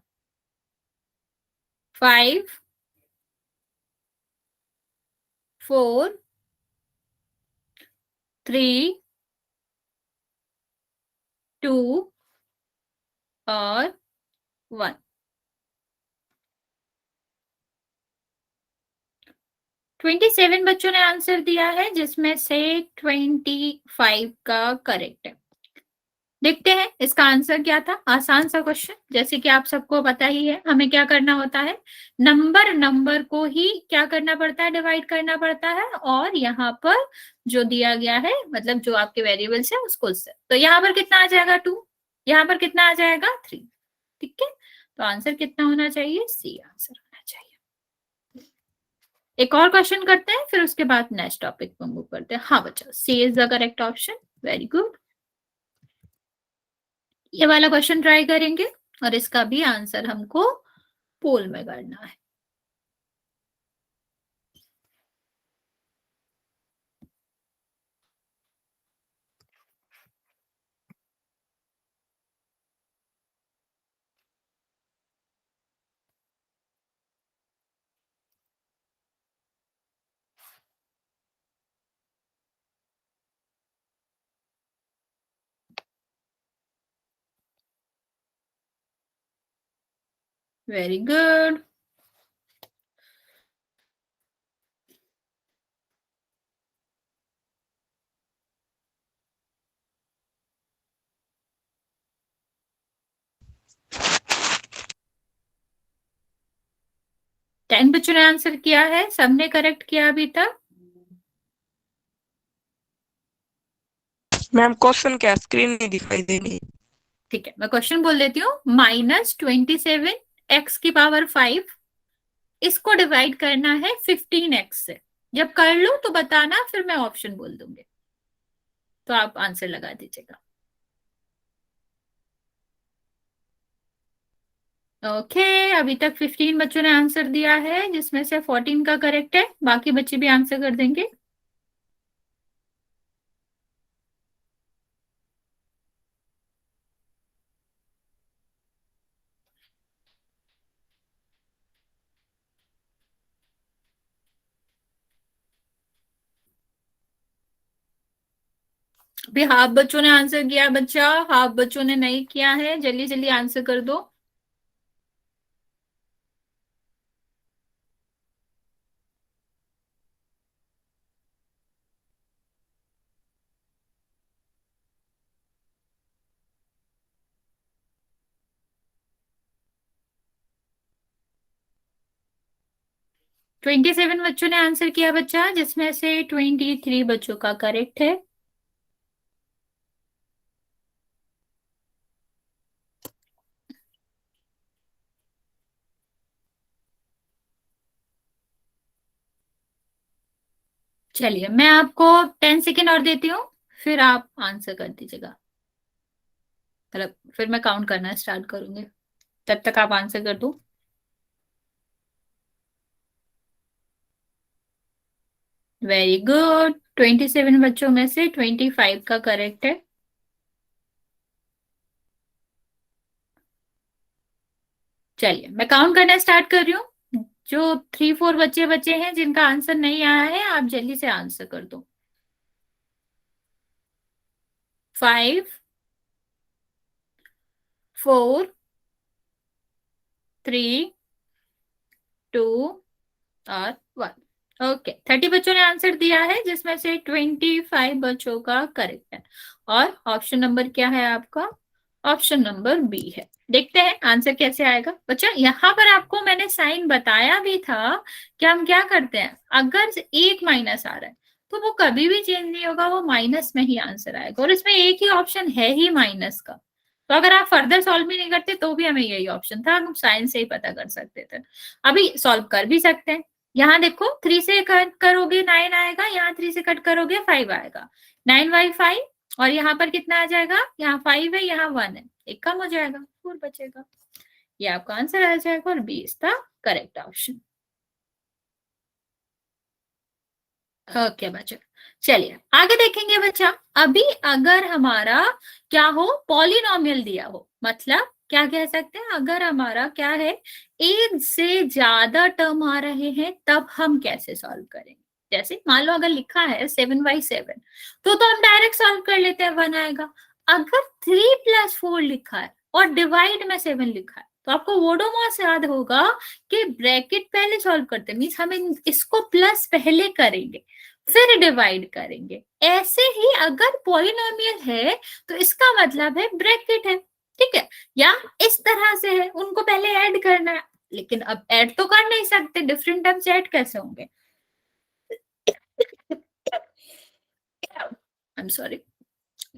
5, 4, 3, 2 और 1। 27 बच्चों ने आंसर दिया है, जिसमें से 25 का करेक्ट है। देखते हैं इसका आंसर क्या था। आसान सा क्वेश्चन, जैसे कि आप सबको पता ही है, हमें क्या करना होता है, नंबर को ही क्या करना पड़ता है, डिवाइड करना पड़ता है, और यहाँ पर जो दिया गया है, मतलब जो आपके वेरिएबल्स है उसको उससे। तो यहाँ पर कितना आ जाएगा 2, यहाँ पर कितना आ जाएगा 3। ठीक है, तो आंसर कितना होना चाहिए, सी आंसर होना चाहिए। एक और क्वेश्चन करते हैं, फिर उसके बाद नेक्स्ट टॉपिक पर मूव करते हैं। हाँ बच्चा, C is the correct option, very good. ये वाला क्वेश्चन ट्राई करेंगे, और इसका भी आंसर हमको पोल में करना है। Very good. टेन बच्चों ने आंसर किया है, सबने करेक्ट किया अभी तक। मैम क्वेश्चन क्या, स्क्रीन नहीं दिखाई दे रही। ठीक है, मैं क्वेश्चन बोल देती हूँ। -27 x⁵ इसको डिवाइड करना है 15x से। जब कर लो तो बताना, फिर मैं ऑप्शन बोल दूंगी, तो आप आंसर लगा दीजिएगा। ओके, अभी तक 15 बच्चों ने आंसर दिया है, जिसमें से 14 का करेक्ट है, बाकी बच्चे भी आंसर कर देंगे। अभी हाफ बच्चों ने आंसर किया बच्चा, हाफ बच्चों ने नहीं किया है, जल्दी जल्दी आंसर कर दो। ट्वेंटी 27 बच्चों ने आंसर किया बच्चा, जिसमें से 23 बच्चों का करेक्ट है। चलिए, मैं आपको 10 सेकेंड और देती हूँ, फिर आप आंसर कर दीजिएगा। मतलब फिर मैं काउंट करना स्टार्ट करूंगी, तब तक आप आंसर कर दो। वेरी गुड, 27 बच्चों में से 25 का करेक्ट है। चलिए, मैं काउंट करना स्टार्ट कर रही हूँ। जो 3-4 बच्चे बचे हैं जिनका आंसर नहीं आया है, आप जल्दी से आंसर कर दो। 5, 4, 3, 2 और 1। ओके, 30 बच्चों ने आंसर दिया है, जिसमें से 25 बच्चों का करेक्ट है। और ऑप्शन नंबर क्या है आपका, ऑप्शन नंबर बी है। देखते हैं आंसर कैसे आएगा बच्चा। यहाँ पर आपको मैंने साइन बताया भी था कि हम क्या करते हैं, अगर एक माइनस आ रहा है तो वो कभी भी चेंज नहीं होगा, वो माइनस में ही आंसर आएगा, और इसमें एक ही ऑप्शन है ही माइनस का। तो अगर आप फर्दर सॉल्व भी नहीं करते तो भी हमें यही ऑप्शन था, हम साइन से ही पता कर सकते थे। अभी सॉल्व कर भी सकते हैं। यहाँ देखो, 3 से कट करोगे 9 आएगा, यहाँ 3 से कट करोगे 5 आएगा। 9/5, और यहाँ पर कितना आ जाएगा, यहाँ 5 है, यहाँ 1 है, एक कम हो जाएगा, 4 बचेगा। ये आपका आंसर आ जाएगा, और B is the correct option. Okay बच्चा, चलिए आगे देखेंगे बच्चा। अभी अगर हमारा क्या हो, पॉलिनोमियल दिया हो, मतलब क्या कह सकते हैं, अगर हमारा क्या है, एक से ज्यादा टर्म आ रहे हैं, तब हम कैसे सॉल्व करेंगे। जैसे मान लो अगर लिखा है 7/7, तो हम डायरेक्ट सॉल्व कर लेते हैं, 1 आएगा। अगर 3+4 लिखा है और डिवाइड में 7 लिखा है, तो आपको वोडोमॉस याद होगा कि ब्रैकेट पहले सॉल्व करते, मीन्स हम इसको प्लस पहले करेंगे, फिर डिवाइड करेंगे। ऐसे ही अगर पॉलिनोमियल है तो इसका मतलब है ब्रैकेट है, ठीक है, या इस तरह से है, उनको पहले ऐड करना है, लेकिन अब ऐड तो कर नहीं सकते, डिफरेंट टर्म्स ऐड कैसे होंगे? I am sorry.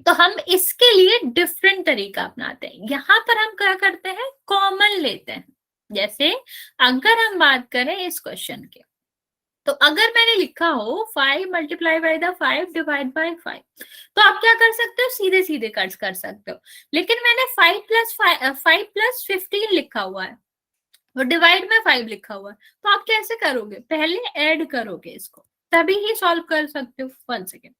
तो हम इसके लिए डिफरेंट तरीका अपनाते हैं। यहाँ पर हम क्या करते हैं, कॉमन लेते हैं। जैसे अगर हम बात करें इस क्वेश्चन के, तो अगर मैंने लिखा हो 5 multiply by the 5 divide by 5, तो आप क्या कर सकते हो, सीधे सीधे कर सकते हो। लेकिन मैंने 5 प्लस 15 लिखा हुआ है और डिवाइड में 5 लिखा हुआ है, तो आप कैसे करोगे, पहले ऐड करोगे इसको, तभी ही सॉल्व कर सकते हो। 1 सेकेंड।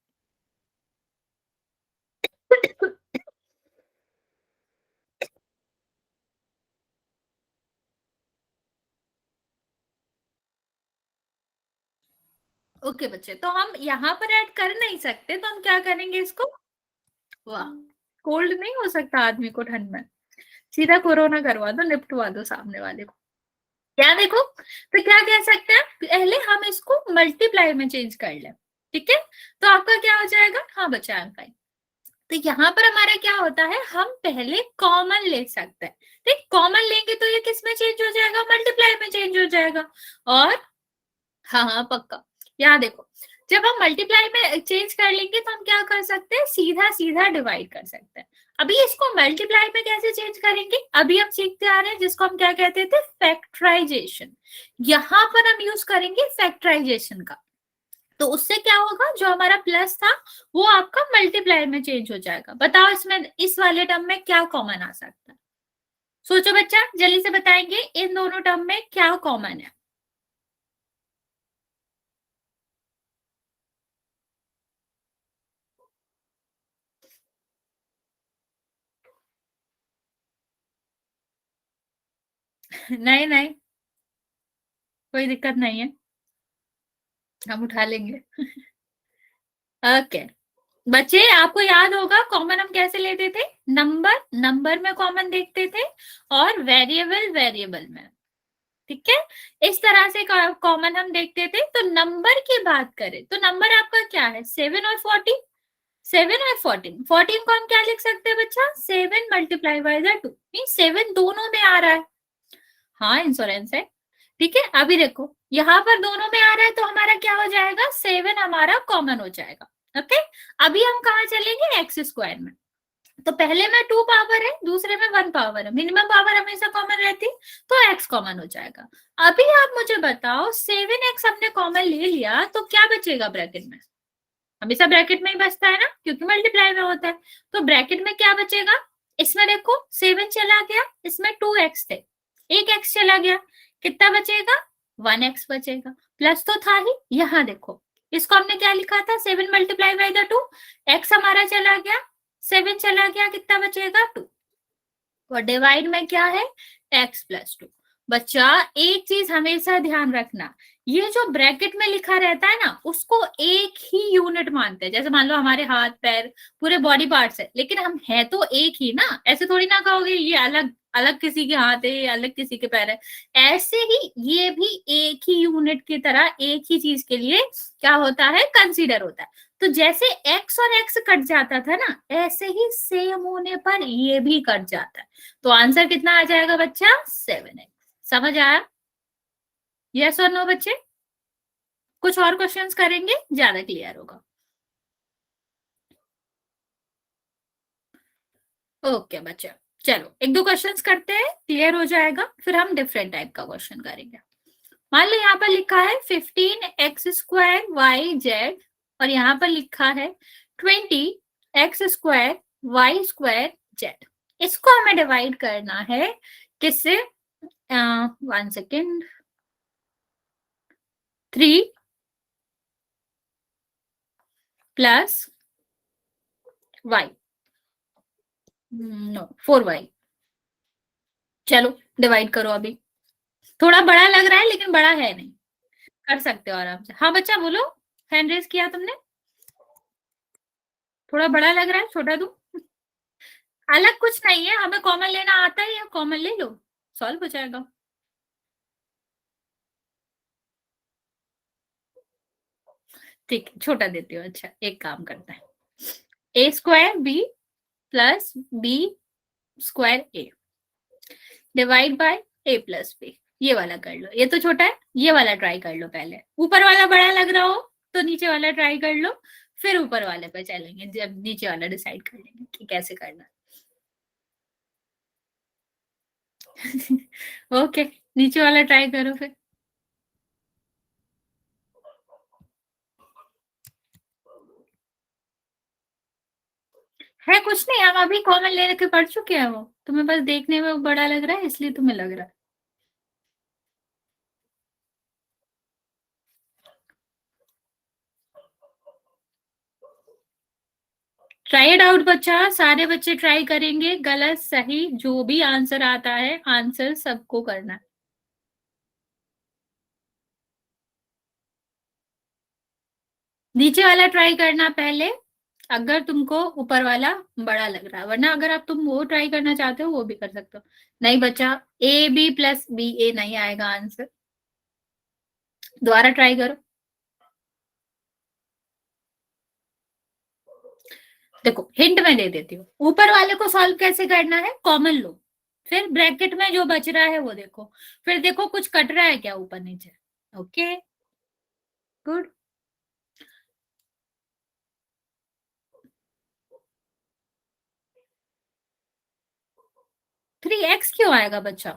ओके बच्चे, तो हम यहाँ पर ऐड कर नहीं सकते, तो हम क्या करेंगे इसको, वाह, कोल्ड नहीं हो सकता आदमी को ठंड में, सीधा कोरोना करवा दो, निपटवा दो सामने वाले को। क्या देखो, तो क्या कह सकते हैं, पहले हम इसको मल्टीप्लाई में चेंज कर लें, ठीक है, तो आपका क्या हो जाएगा, हाँ बचा अंक। तो यहाँ पर हमारा क्या होता है, हम पहले कॉमन ले सकते हैं, ठीक, कॉमन लेंगे तो ये किस में चेंज हो जाएगा, मल्टीप्लाई में चेंज हो जाएगा। और हाँ हाँ पक्का, यहाँ देखो, जब हम मल्टीप्लाई में चेंज कर लेंगे तो हम क्या कर सकते हैं, सीधा सीधा डिवाइड कर सकते हैं। अभी इसको मल्टीप्लाई में कैसे चेंज करेंगे, अभी हम सीखते आ रहे हैं, जिसको हम क्या कहते थे, फैक्टराइजेशन। यहाँ पर हम यूज करेंगे फैक्टराइजेशन का। तो उससे क्या होगा, जो हमारा प्लस था वो आपका मल्टीप्लाई में चेंज हो जाएगा। बताओ इसमें, इस वाले टर्म में क्या कॉमन आ सकता है, सोचो बच्चा, जल्दी से बताएंगे, इन दोनों टर्म में क्या कॉमन है। नहीं नहीं, कोई दिक्कत नहीं है, हम उठा लेंगे। ओके बच्चे, आपको याद होगा कॉमन हम कैसे लेते थे, नंबर नंबर में कॉमन देखते थे, और वेरिएबल वेरिएबल में, ठीक है, इस तरह से कॉमन हम देखते थे। तो नंबर की बात करें तो नंबर आपका क्या है, 7 और 14, 7 और 14, 14 को हम क्या लिख सकते हैं बच्चा, 7 मल्टीप्लाई बाय द 2, मीन 7 दोनों में आ रहा है, हाँ इंश्योरेंस है, ठीक है। अभी देखो यहाँ पर दोनों में आ रहा है, तो हमारा क्या हो जाएगा, 7 हमारा कॉमन हो जाएगा। ओके, अभी हम कहाँ चलेंगे, एक्स स्क्वायर में। तो पहले में 2 पावर है, दूसरे में 1 पावर है, मिनिमम पावर हमेशा कॉमन रहती, तो x कॉमन हो जाएगा। अभी आप मुझे बताओ, 7x हमने कॉमन ले लिया तो क्या बचेगा ब्रैकेट में, हमेशा ब्रैकेट में ही बचता है ना, क्योंकि मल्टीप्लाई में होता है। तो ब्रैकेट में क्या बचेगा, इसमें देखो 7 चला गया, इसमें 2x थे, एक x चला गया, कितना बचेगा, 1x बचेगा, प्लस तो था ही। यहाँ देखो, इसको हमने क्या लिखा था, 7 मल्टीप्लाई बाय द 2, x हमारा चला गया, 7 चला गया, कितना बचेगा, 2, और डिवाइड में क्या है, x प्लस 2। बच्चा एक चीज हमेशा ध्यान रखना, ये जो ब्रैकेट में लिखा रहता है ना, उसको एक ही यूनिट मानते हैं। जैसे मान लो हमारे हाथ पैर पूरे बॉडी पार्ट्स है, लेकिन हम है तो एक ही ना, ऐसे थोड़ी ना कहोगे ये अलग अलग किसी के हाथ है, अलग किसी के पैर है। ऐसे ही ये भी एक ही यूनिट की तरह एक ही चीज के लिए क्या होता है, कंसीडर होता है। तो जैसे x और x कट जाता था ना, ऐसे ही सेम होने पर ये भी कट जाता है। तो आंसर कितना आ जाएगा बच्चा, 7x। समझ आया, यस और नो बच्चे? कुछ और क्वेश्चंस करेंगे, ज्यादा क्लियर होगा। ओके बच्चे, चलो एक दो क्वेश्चंस करते हैं, क्लियर हो जाएगा, फिर हम डिफरेंट टाइप का क्वेश्चन करेंगे। मान लो यहाँ पर लिखा है 15x² y z, और यहाँ पर लिखा है 20x² y² z। इसको हमें डिवाइड करना है किससे, 1 second, 3 plus y, no 4y। चलो डिवाइड करो, अभी थोड़ा बड़ा लग रहा है लेकिन बड़ा है नहीं, कर सकते हो आराम से। हाँ बच्चा बोलो, हैंड रेज किया तुमने, थोड़ा बड़ा लग रहा है, छोटा दूं? अलग कुछ नहीं है, हमें कॉमन लेना आता है, या कॉमन ले लो, सॉल्व हो जाएगा। ठीक है, छोटा देती हूँ। अच्छा, एक काम करता है, A square B plus B square A divide by A plus B. ये वाला कर लो, ये तो छोटा है, ये वाला ट्राई कर लो। पहले ऊपर वाला बड़ा लग रहा हो तो नीचे वाला ट्राई कर लो, फिर ऊपर वाले पे चलेंगे जब नीचे वाला डिसाइड कर लेंगे कि कैसे करना ओके, नीचे वाला ट्राई करो फिर। है कुछ नहीं, हम अभी कॉमन ले के पढ़ चुके हैं, वो तुम्हें बस देखने में बड़ा लग रहा है इसलिए तुम्हें लग रहा है। ट्राई इट आउट बच्चा, सारे बच्चे ट्राई करेंगे, गलत सही जो भी आंसर आता है आंसर सबको करना है। नीचे वाला ट्राई करना पहले अगर तुमको ऊपर वाला बड़ा लग रहा है, वरना अगर आप तुम वो ट्राई करना चाहते हो वो भी कर सकते हो। नहीं बच्चा, ए बी प्लस बी ए नहीं आएगा आंसर, दोबारा ट्राई करो। देखो हिंट मैं दे देती हूँ, ऊपर वाले को सॉल्व कैसे करना है, कॉमन लो, फिर ब्रैकेट में जो बच रहा है वो देखो, फिर देखो कुछ कट रहा है क्या ऊपर नीचे। Okay good. 3x क्यों आएगा बच्चा?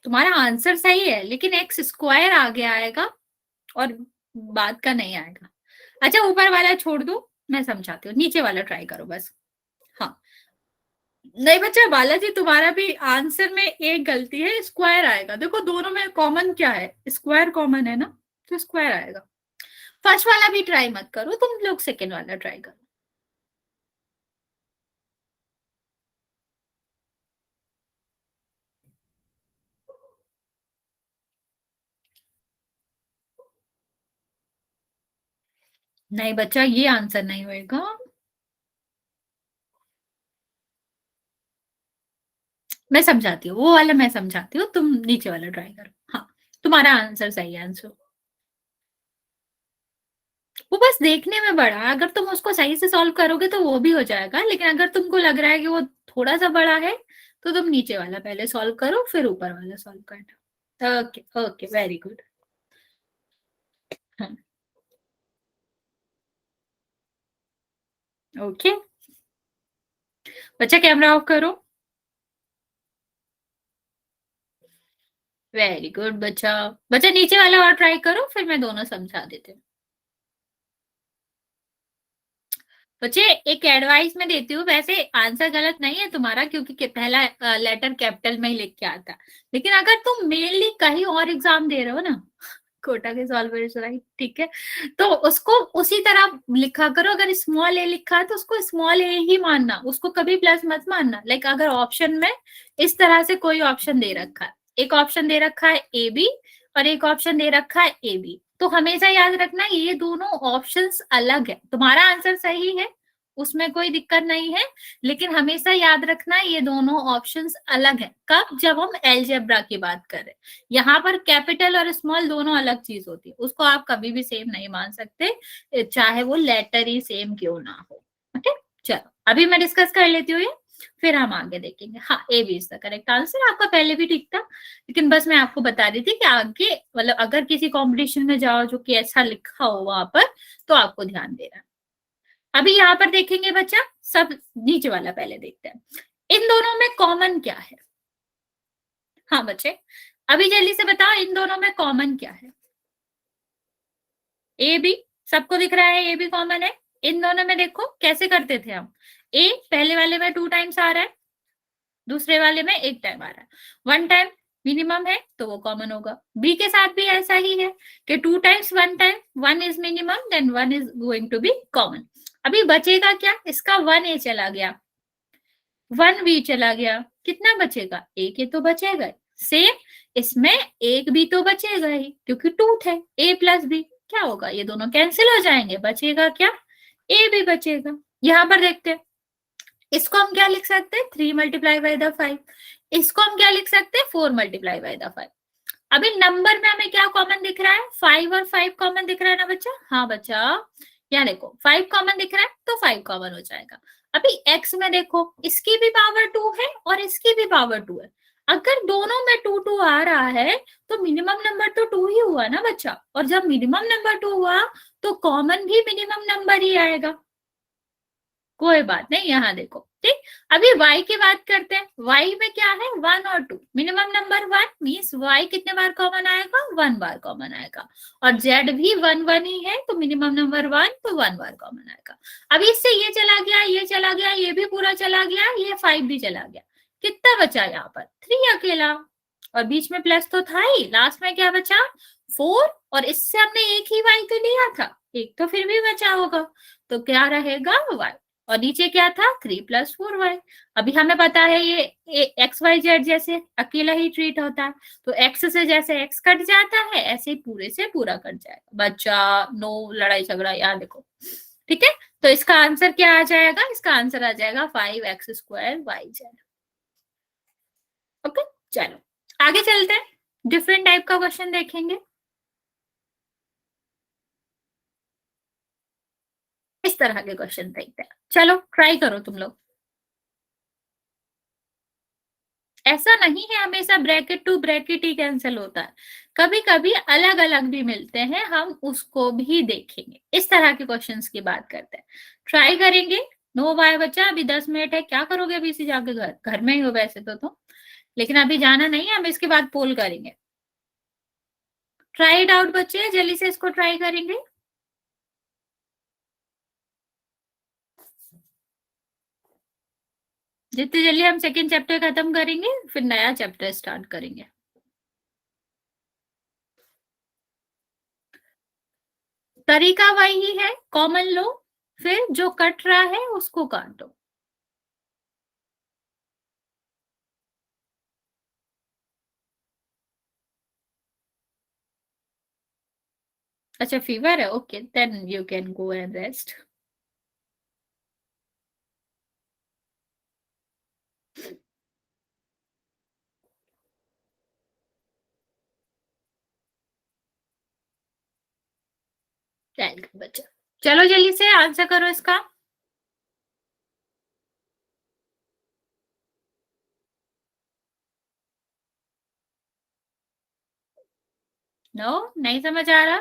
तुम्हारा आंसर सही है लेकिन एक्स स्क्वायर आगे आएगा और बाद का नहीं आएगा। अच्छा ऊपर वाला छोड़ दो, मैं समझाती हूँ, नीचे वाला ट्राई करो बस। हाँ नहीं बच्चा, बालाजी तुम्हारा भी आंसर में एक गलती है, स्क्वायर आएगा। देखो दोनों में कॉमन क्या है, स्क्वायर कॉमन है ना, तो स्क्वायर आएगा। फर्स्ट वाला भी ट्राई मत करो तुम लोग, सेकेंड वाला ट्राई करो। नहीं बच्चा, ये आंसर नहीं होएगा। मैं समझाती हूँ, वो वाला मैं समझाती हूँ, तुम नीचे वाला ट्राई करो। हाँ तुम्हारा आंसर सही है, आंसर वो बस देखने में बड़ा है, अगर तुम उसको सही से सॉल्व करोगे तो वो भी हो जाएगा, लेकिन अगर तुमको लग रहा है कि वो थोड़ा सा बड़ा है तो तुम नीचे वाला पहले सॉल्व करो फिर ऊपर वाला सॉल्व करना। Okay okay very good. Okay बच्चा कैमरा ऑफ करो। वेरी गुड बच्चा। बच्चा नीचे वाला और ट्राई करो, फिर मैं दोनों समझा देती हूँ। बच्चे एक एडवाइस मैं देती हूँ, वैसे आंसर गलत नहीं है तुम्हारा क्योंकि पहला लेटर कैपिटल में ही लिख के आता, लेकिन अगर तुम मेनली कहीं और एग्जाम दे रहे हो ना, कोटा के सॉल्वर्स राइट, ठीक है, तो उसको उसी तरह लिखा करो। अगर स्मॉल ए लिखा है तो उसको स्मॉल ए ही मानना, उसको कभी प्लस मत मानना। लाइक अगर ऑप्शन में इस तरह से कोई ऑप्शन दे रखा है, एक ऑप्शन दे रखा है ए बी और एक ऑप्शन दे रखा है ए बी, तो हमेशा याद रखना ये दोनों ऑप्शंस अलग है। तुम्हारा आंसर सही है, उसमें कोई दिक्कत नहीं है, लेकिन हमेशा याद रखना ये दोनों ऑप्शंस अलग है। कब? जब हम अलजेब्रा की बात कर रहे हैं, यहाँ पर कैपिटल और स्मॉल दोनों अलग चीज होती है, उसको आप कभी भी सेम नहीं मान सकते, चाहे वो लेटर ही सेम क्यों ना हो। ओके चलो अभी मैं डिस्कस कर लेती हूँ ये, फिर हम आगे देखेंगे। हाँ A B is the correct answer, आपका पहले भी ठीक था, लेकिन बस मैं आपको बता रही थी कि आगे मतलब अगर किसी कॉम्पिटिशन में जाओ जो कि ऐसा लिखा हो वहां पर, तो आपको ध्यान देना। अभी यहाँ पर देखेंगे बच्चा, सब नीचे वाला पहले देखते हैं, इन दोनों में कॉमन क्या है। हाँ बच्चे अभी जल्दी से बताओ इन दोनों में कॉमन क्या है। ए बी सबको दिख रहा है, ए बी कॉमन है। इन दोनों में देखो कैसे करते थे हम, ए पहले वाले में 2 टाइम्स आ रहा है, दूसरे वाले में 1 टाइम आ रहा है, 1 टाइम मिनिमम है तो वो कॉमन होगा। बी के साथ भी ऐसा ही है कि 2 times 1 time, 1 is minimum then 1 is going to be common. अभी बचेगा क्या, इसका 1 ए चला गया, 1 बी चला गया, कितना बचेगा, एक ए तो बचेगा। सेम इसमें एक बी तो बचेगा ही क्योंकि 2 थे, ए प्लस बी क्या होगा, ये दोनों कैंसिल हो जाएंगे, बचेगा क्या, ए बी बचेगा। यहां पर देखते हैं, इसको हम क्या लिख सकते हैं, 3 मल्टीप्लाई बाय द 5, इसको हम क्या लिख सकते हैं, 4 मल्टीप्लाई बाय द 5। अभी नंबर में हमें क्या कॉमन दिख रहा है, 5 और 5 कॉमन दिख रहा है ना बच्चा। हाँ बच्चा, यहाँ देखो 5 कॉमन दिख रहा है तो 5 कॉमन हो जाएगा। अभी x में देखो, इसकी भी पावर 2 है और इसकी भी पावर 2 है। अगर दोनों में 2 2 आ रहा है तो मिनिमम नंबर तो 2 ही हुआ ना बच्चा, और जब मिनिमम नंबर 2 हुआ तो कॉमन भी मिनिमम नंबर ही आएगा। कोई बात नहीं, यहाँ देखो ठीक। अभी y की बात करते हैं, y में क्या है 1 और 2, मिनिमम नंबर 1 मीन्स y कितने बार कॉमन आएगा, 1 बार कॉमन आएगा, और z भी 1 1 ही है तो मिनिमम नंबर 1 तो 1 बार कॉमन आएगा। अभी इससे ये चला गया, ये चला गया, ये भी पूरा चला गया, ये 5 भी चला गया, कितना बचा यहाँ पर 3 अकेला, और बीच में प्लस तो था ही, लास्ट में क्या बचा 4, और इससे हमने एक ही y तो लिया था, एक तो फिर भी बचा होगा, तो क्या रहेगा y, और नीचे क्या था 3 + 4y। अभी हमें पता है ये एक्स वाई जेड जैसे अकेला ही ट्रीट होता है, तो x से जैसे x कट जाता है ऐसे ही पूरे से पूरा कट जाएगा बच्चा, नो लड़ाई झगड़ा, याद देखो ठीक है। तो इसका आंसर क्या आ जाएगा, इसका आंसर आ जाएगा 5x² yz। ओके, चलो आगे चलते हैं, डिफरेंट टाइप का क्वेश्चन देखेंगे। इस तरह के क्वेश्चन देखते हैं, चलो ट्राई करो तुम लोग। ऐसा नहीं है हमेशा bracket to bracket he cancel होता है, कभी कभी अलग अलग भी मिलते हैं, हम उसको भी देखेंगे। इस तरह के क्वेश्चंस की बात करते हैं, ट्राई करेंगे। नो बाय बच्चा, अभी 10 मिनट है, क्या करोगे अभी इसी जाके, घर में ही हो वैसे तो लेकिन अभी जाना नहीं है, हम इसके बाद पोल करेंगे। ट्राई इट आउट बच्चे, जल्दी से इसको ट्राई करेंगे। जितनी जल्दी हम सेकेंड चैप्टर खत्म करेंगे फिर नया चैप्टर स्टार्ट करेंगे। तरीका वही है, कॉमन लो, फिर जो कट रहा है उसको काट दो। अच्छा फीवर है, okay then you can go and rest. बच्चा चलो जल्दी से आंसर करो इसका। नो, नहीं समझ आ रहा।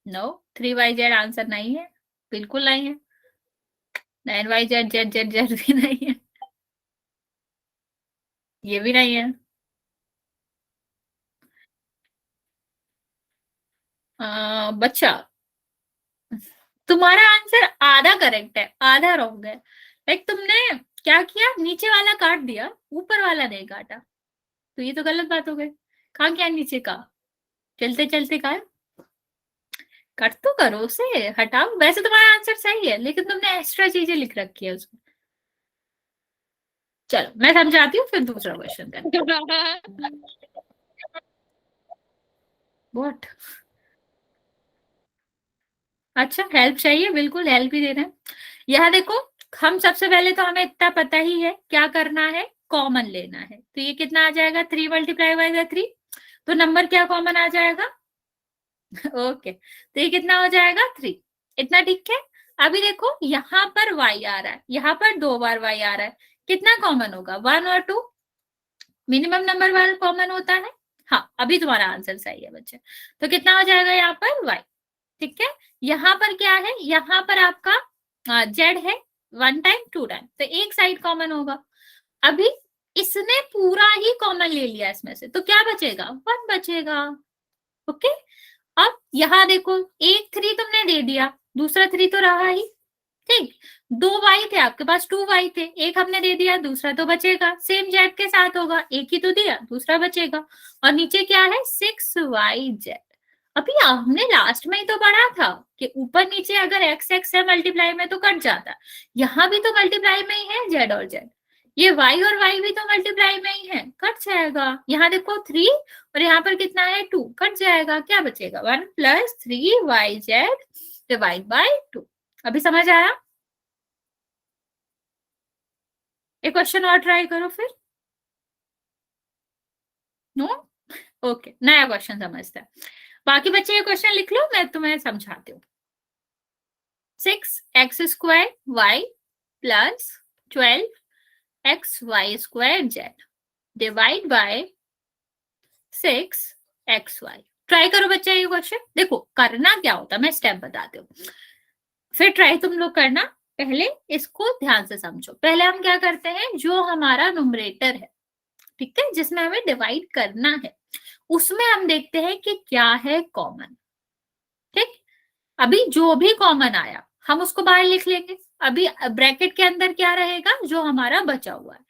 नो, 3 y z आंसर नहीं है, बिल्कुल नहीं है। 9 y z भी नहीं है, ये भी नहीं है। बच्चा तुम्हारा आंसर आधा करेक्ट है, आधा रॉन्ग है। लाइक तुमने क्या किया, नीचे वाला काट दिया, ऊपर वाला नहीं काटा, तो ये तो गलत बात हो गई। कहाँ क्या नीचे का, चलते चलते कहा कट तो करो उसे, हटाओ। वैसे तुम्हारा आंसर सही है लेकिन तुमने एक्स्ट्रा चीजें लिख रखी है उसमें। चलो मैं समझाती हूँ फिर दूसरा क्वेश्चन करते हैं। व्हाट, अच्छा हेल्प चाहिए, बिल्कुल हेल्प ही दे रहे हैं। यहाँ देखो, हम सबसे पहले तो हमें इतना पता ही है क्या करना है, कॉमन लेना है। तो ये कितना आ जाएगा 3 × 3, तो नंबर क्या कॉमन आ जाएगा ओके, तो ये कितना हो जाएगा 3, इतना ठीक है। अभी देखो यहाँ पर y आ रहा है, यहाँ पर 2 बार y आ रहा है, कितना कॉमन होगा 1 और 2, मिनिमम नंबर 1 कॉमन होता है। हाँ अभी तुम्हारा आंसर सही है बच्चे, तो कितना हो जाएगा यहाँ पर y, ठीक है। यहाँ पर क्या है, यहाँ पर आपका जेड है 1 टाइम 2 टाइम, तो एक साइड कॉमन होगा। अभी इसने पूरा ही कॉमन ले लिया इसमें से, तो क्या बचेगा 1 बचेगा। ओके, अब यहाँ देखो एक 3 तुमने दे दिया, दूसरा 3 तो रहा ही, ठीक। 2 y थे आपके पास, 2 y थे, एक हमने दे दिया, दूसरा तो बचेगा, सेम जेड के साथ होगा, एक ही तो दिया, दूसरा बचेगा। और नीचे क्या है 6y z। अभी हमने लास्ट में ही तो पढ़ा था कि ऊपर नीचे अगर x x है मल्टीप्लाई में तो कट जाता है, यहाँ भी तो मल्टीप्लाई में ही है z और z, ये y और y भी तो मल्टीप्लाई में ही है, कट जाएगा। यहाँ देखो 3 और यहाँ पर कितना है 2, कट जाएगा, क्या बचेगा 1 + 3yz डिवाइड बाय 2। अभी समझ आया, एक क्वेश्चन और ट्राई करो फिर। नो, ओके, नया क्वेश्चन समझते हैं। बाकी बच्चे ये क्वेश्चन लिख लो, मैं तुम्हें समझाती हूँ। 6x² y plus 12xy² z divide by 6xy। Try करो बच्चा ये क्वेश्चन। देखो करना क्या होता है, मैं स्टेप बताती हूँ, फिर ट्राई तुम लोग करना। पहले इसको ध्यान से समझो। पहले हम क्या करते हैं, जो हमारा न्यूमरेटर है, ठीक है, जिसमें हमें डिवाइड करना है, उसमें हम देखते हैं कि क्या है कॉमन। ठीक, अभी जो भी कॉमन आया हम उसको बाहर लिख लेंगे। अभी ब्रैकेट के अंदर क्या रहेगा, जो हमारा बचा हुआ है।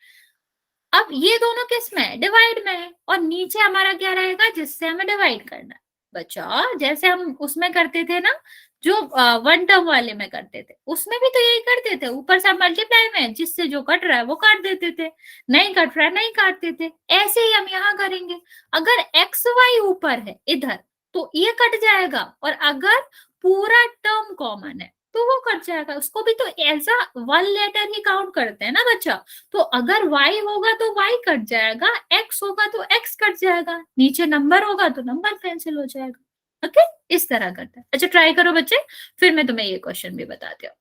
अब ये दोनों किस में है, डिवाइड में है, और नीचे हमारा क्या रहेगा, जिससे हमें डिवाइड करना है। बच्चा जैसे हम उसमें करते थे ना, जो वन टर्म वाले में करते थे, उसमें भी तो यही करते थे, ऊपर से मल्टीप्लाई में जिससे जो कट रहा है वो काट देते थे, नहीं कट रहा है नहीं काटते थे। ऐसे ही हम यहाँ करेंगे। अगर एक्स वाई ऊपर है इधर तो ये कट जाएगा, और अगर पूरा टर्म कॉमन है तो वो कट जाएगा। उसको भी तो एज अ वन लेटर ही काउंट करते हैं ना बच्चा। तो अगर y होगा तो y कट जाएगा, x होगा तो x कट जाएगा, नीचे नंबर होगा तो नंबर कैंसिल हो जाएगा। ओके, इस तरह करते हैं। अच्छा ट्राई करो बच्चे, फिर मैं तुम्हें ये क्वेश्चन भी बताती हूँ।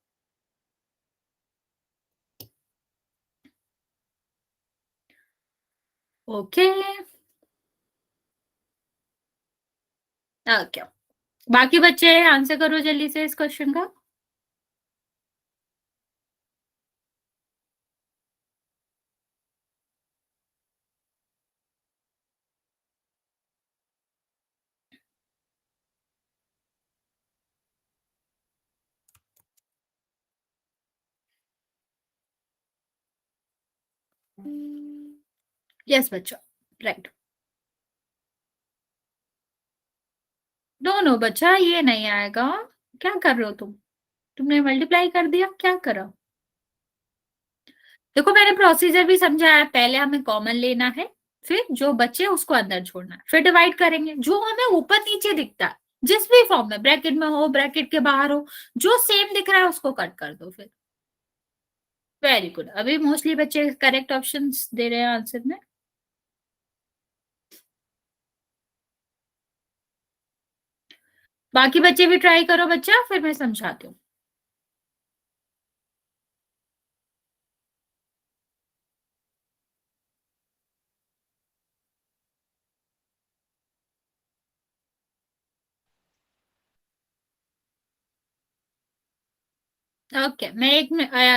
ओके ओके, बाकी बच्चे आंसर करो जल्दी से इस क्वेश्चन का। यस बच्चा, राइट। नो नो बच्चा, ये नहीं आएगा। क्या कर रहे हो तुम, तुमने मल्टीप्लाई कर दिया, क्या करा। देखो मैंने प्रोसीजर भी समझाया है। पहले हमें कॉमन लेना है, फिर जो बचे उसको अंदर छोड़ना है, फिर डिवाइड करेंगे। जो हमें ऊपर नीचे दिखता है, जिस भी फॉर्म में, ब्रैकेट में हो ब्रैकेट के बाहर हो, जो सेम दिख रहा है उसको कट कर दो फिर। वेरी गुड, अभी मोस्टली बच्चे करेक्ट ऑप्शंस दे रहे हैं आंसर में। बाकी बच्चे भी ट्राई करो बच्चा, फिर मैं समझाती हूँ। ओके, मैं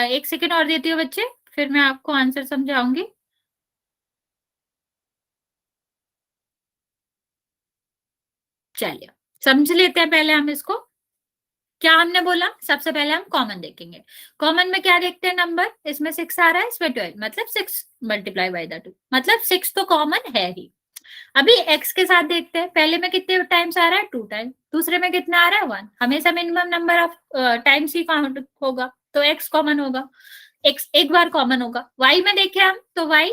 एक सेकेंड और देती हूँ बच्चे, फिर मैं आपको आंसर समझाऊंगी। चलिए समझ लेते हैं पहले हम इसको। क्या हमने बोला, सबसे पहले हम कॉमन देखेंगे। कॉमन में क्या देखते हैं, नंबर, इसमें 6 आ रहा है, इसमें 12, मतलब 6 मल्टीप्लाई बाय द 2, मतलब 6 तो कॉमन है ही। अभी x के साथ देखते हैं, पहले में कितने टाइम्स आ रहा है, 2 टाइम्स, दूसरे में कितना आ रहा है, 1। हमेशा minimum number of times he count होगा, तो x कॉमन होगा, x एक बार कॉमन होगा। y में देखें हम तो y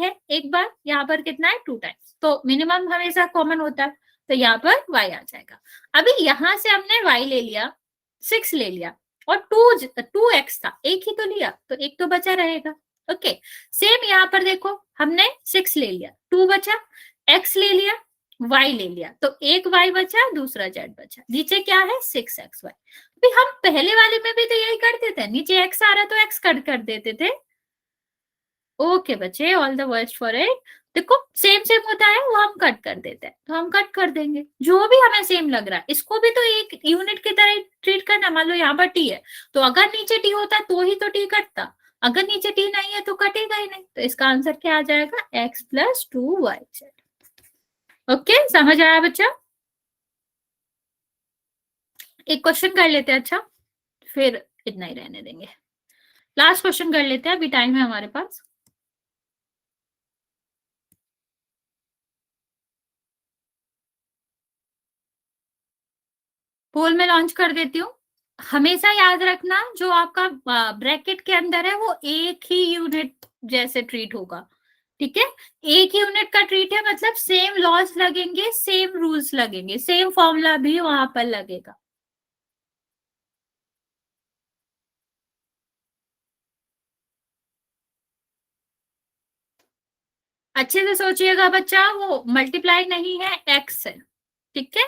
है एक बार, यहाँ पर कितना है, 2 टाइम्स, तो मिनिमम हमेशा कॉमन होता है, तो यहाँ पर y आ जाएगा। अभी यहां से हमने y ले लिया, 6 ले लिया, और 2x था, एक ही तो लिया, तो एक तो बचा रहेगा। ओके, सेम यहाँ पर देखो, हमने 6 ले लिया, 2 बचा, x ले लिया, y ले लिया, तो एक y बचा, दूसरा z बचा, नीचे क्या है, 6xy। भी हम पहले वाले में भी तो यही करते थे, नीचे x आ रहा तो x कट कर देते थे। ओके बच्चे, all the best for it. देखो सेम सेम होता है, वो हम कट कर देते हैं, तो हम कट कर देंगे जो भी हमें सेम लग रहा है। इसको भी तो एक यूनिट की तरह ट्रीट करना। मान लो यहाँ पर टी है, तो अगर नीचे टी होता तो ही तो टी कटता, अगर नीचे टी नहीं है तो कटेगा ही नहीं। तो इसका आंसर क्या आ जाएगा, x + 2y। ओके, समझ आया बच्चा। एक क्वेश्चन कर लेते हैं, अच्छा फिर इतना ही रहने देंगे। लास्ट क्वेश्चन कर लेते हैं, अभी टाइम है हमारे पास। पोल में लॉन्च कर देती हूँ। हमेशा याद रखना, जो आपका ब्रैकेट के अंदर है वो एक ही यूनिट जैसे ट्रीट होगा, ठीक है। एक यूनिट का ट्रीट है, मतलब सेम लॉस लगेंगे, सेम रूल्स लगेंगे, सेम फॉर्मूला भी वहां पर लगेगा। अच्छे से सोचिएगा बच्चा, वो मल्टीप्लाई नहीं है, एक्स है, ठीक है।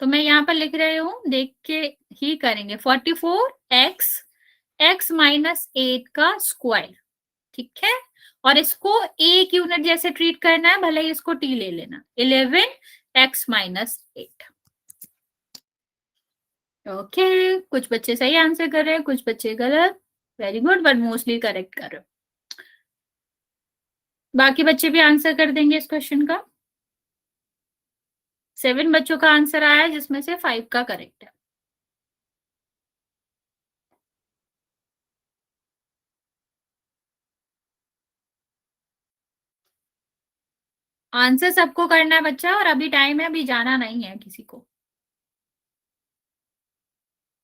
तो मैं यहाँ पर लिख रही हूँ, देख के ही करेंगे। 44x x माइनस 8 का स्क्वायर, ठीक है। और इसको एक यूनिट जैसे ट्रीट करना है, भले ही इसको टी ले लेना। 11x minus 8। ओके, कुछ बच्चे सही आंसर कर रहे हैं, कुछ बच्चे गलत। Very good, but mostly correct कर रहे हो। बाकी बच्चे भी आंसर कर देंगे इस क्वेश्चन का। 7 बच्चों का आंसर आया है, जिसमें से 5 का करेक्ट है। आंसर सबको करना है बच्चा, और अभी टाइम है, अभी जाना नहीं है किसी को।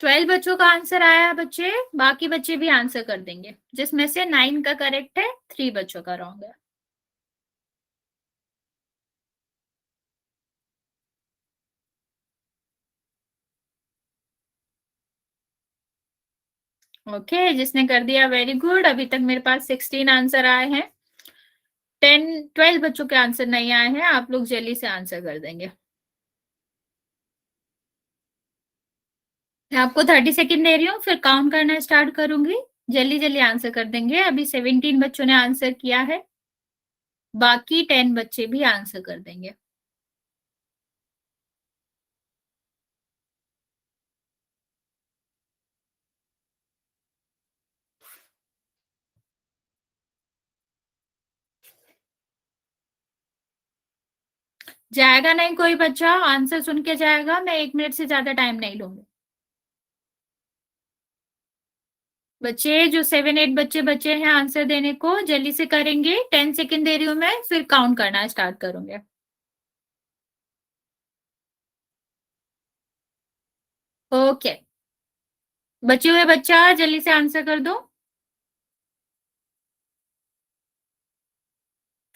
12 बच्चों का आंसर आया है बच्चे, बाकी बच्चे भी आंसर कर देंगे, जिसमें से 9 का करेक्ट है, 3 बच्चों का रॉन्ग है। ओके, जिसने कर दिया वेरी गुड। अभी तक मेरे पास 16 आंसर आए हैं। 12 बच्चों के आंसर नहीं आए हैं, आप लोग जल्दी से आंसर कर देंगे। मैं आपको 30 सेकेंड दे रही हूँ, फिर काउंट करना स्टार्ट करूंगी। जल्दी जल्दी आंसर कर देंगे। अभी 17 बच्चों ने आंसर किया है, बाकी 10 बच्चे भी आंसर कर देंगे। जाएगा नहीं कोई बच्चा, आंसर सुन के जाएगा। मैं 1 मिनट से ज्यादा टाइम नहीं लूंगी। बच्चे जो 7-8 बच्चे बचे हैं आंसर देने को, जल्दी से करेंगे। 10 सेकेंड दे रही हूँ मैं, फिर काउंट करना स्टार्ट करूंगे। ओके, बचे हुए बच्चा जल्दी से आंसर कर दो।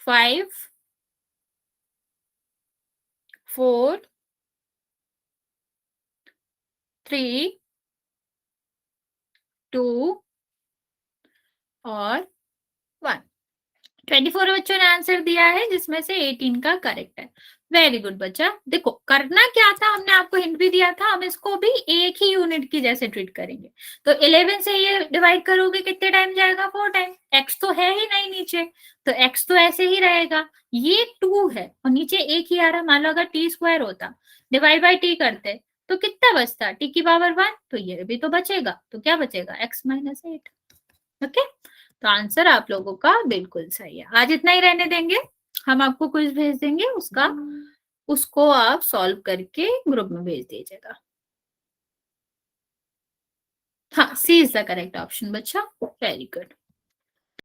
5 4 3 2 और 1। 24 बच्चों ने आंसर दिया है, जिसमें से 18 का करेक्ट है। वेरी गुड बच्चा। देखो करना क्या था, हमने आपको हिंट भी दिया था, हम इसको भी एक ही यूनिट की जैसे ट्रीट करेंगे। तो 11 से ये डिवाइड करोगे, कितने टाइम जाएगा? 4 टाइम। एक्स तो है ही नहीं नीचे, तो एक्स तो ऐसे ही रहेगा। ये 2 है और नीचे एक ही आ रहा। मान लो अगर टी स्क्वायर होता, डिवाइड बाई टी करते, तो कितना बचता? टी की पावर 1। तो ये भी तो बचेगा, तो क्या बचेगा? X minus 8। ओके, तो आंसर आप लोगों का बिल्कुल सही है। आज इतना ही रहने देंगे, हम आपको क्विज भेज देंगे, उसको आप सॉल्व करके ग्रुप में भेज दीजिएगा। हाँ, सी इज द करेक्ट ऑप्शन बच्चा। Very good.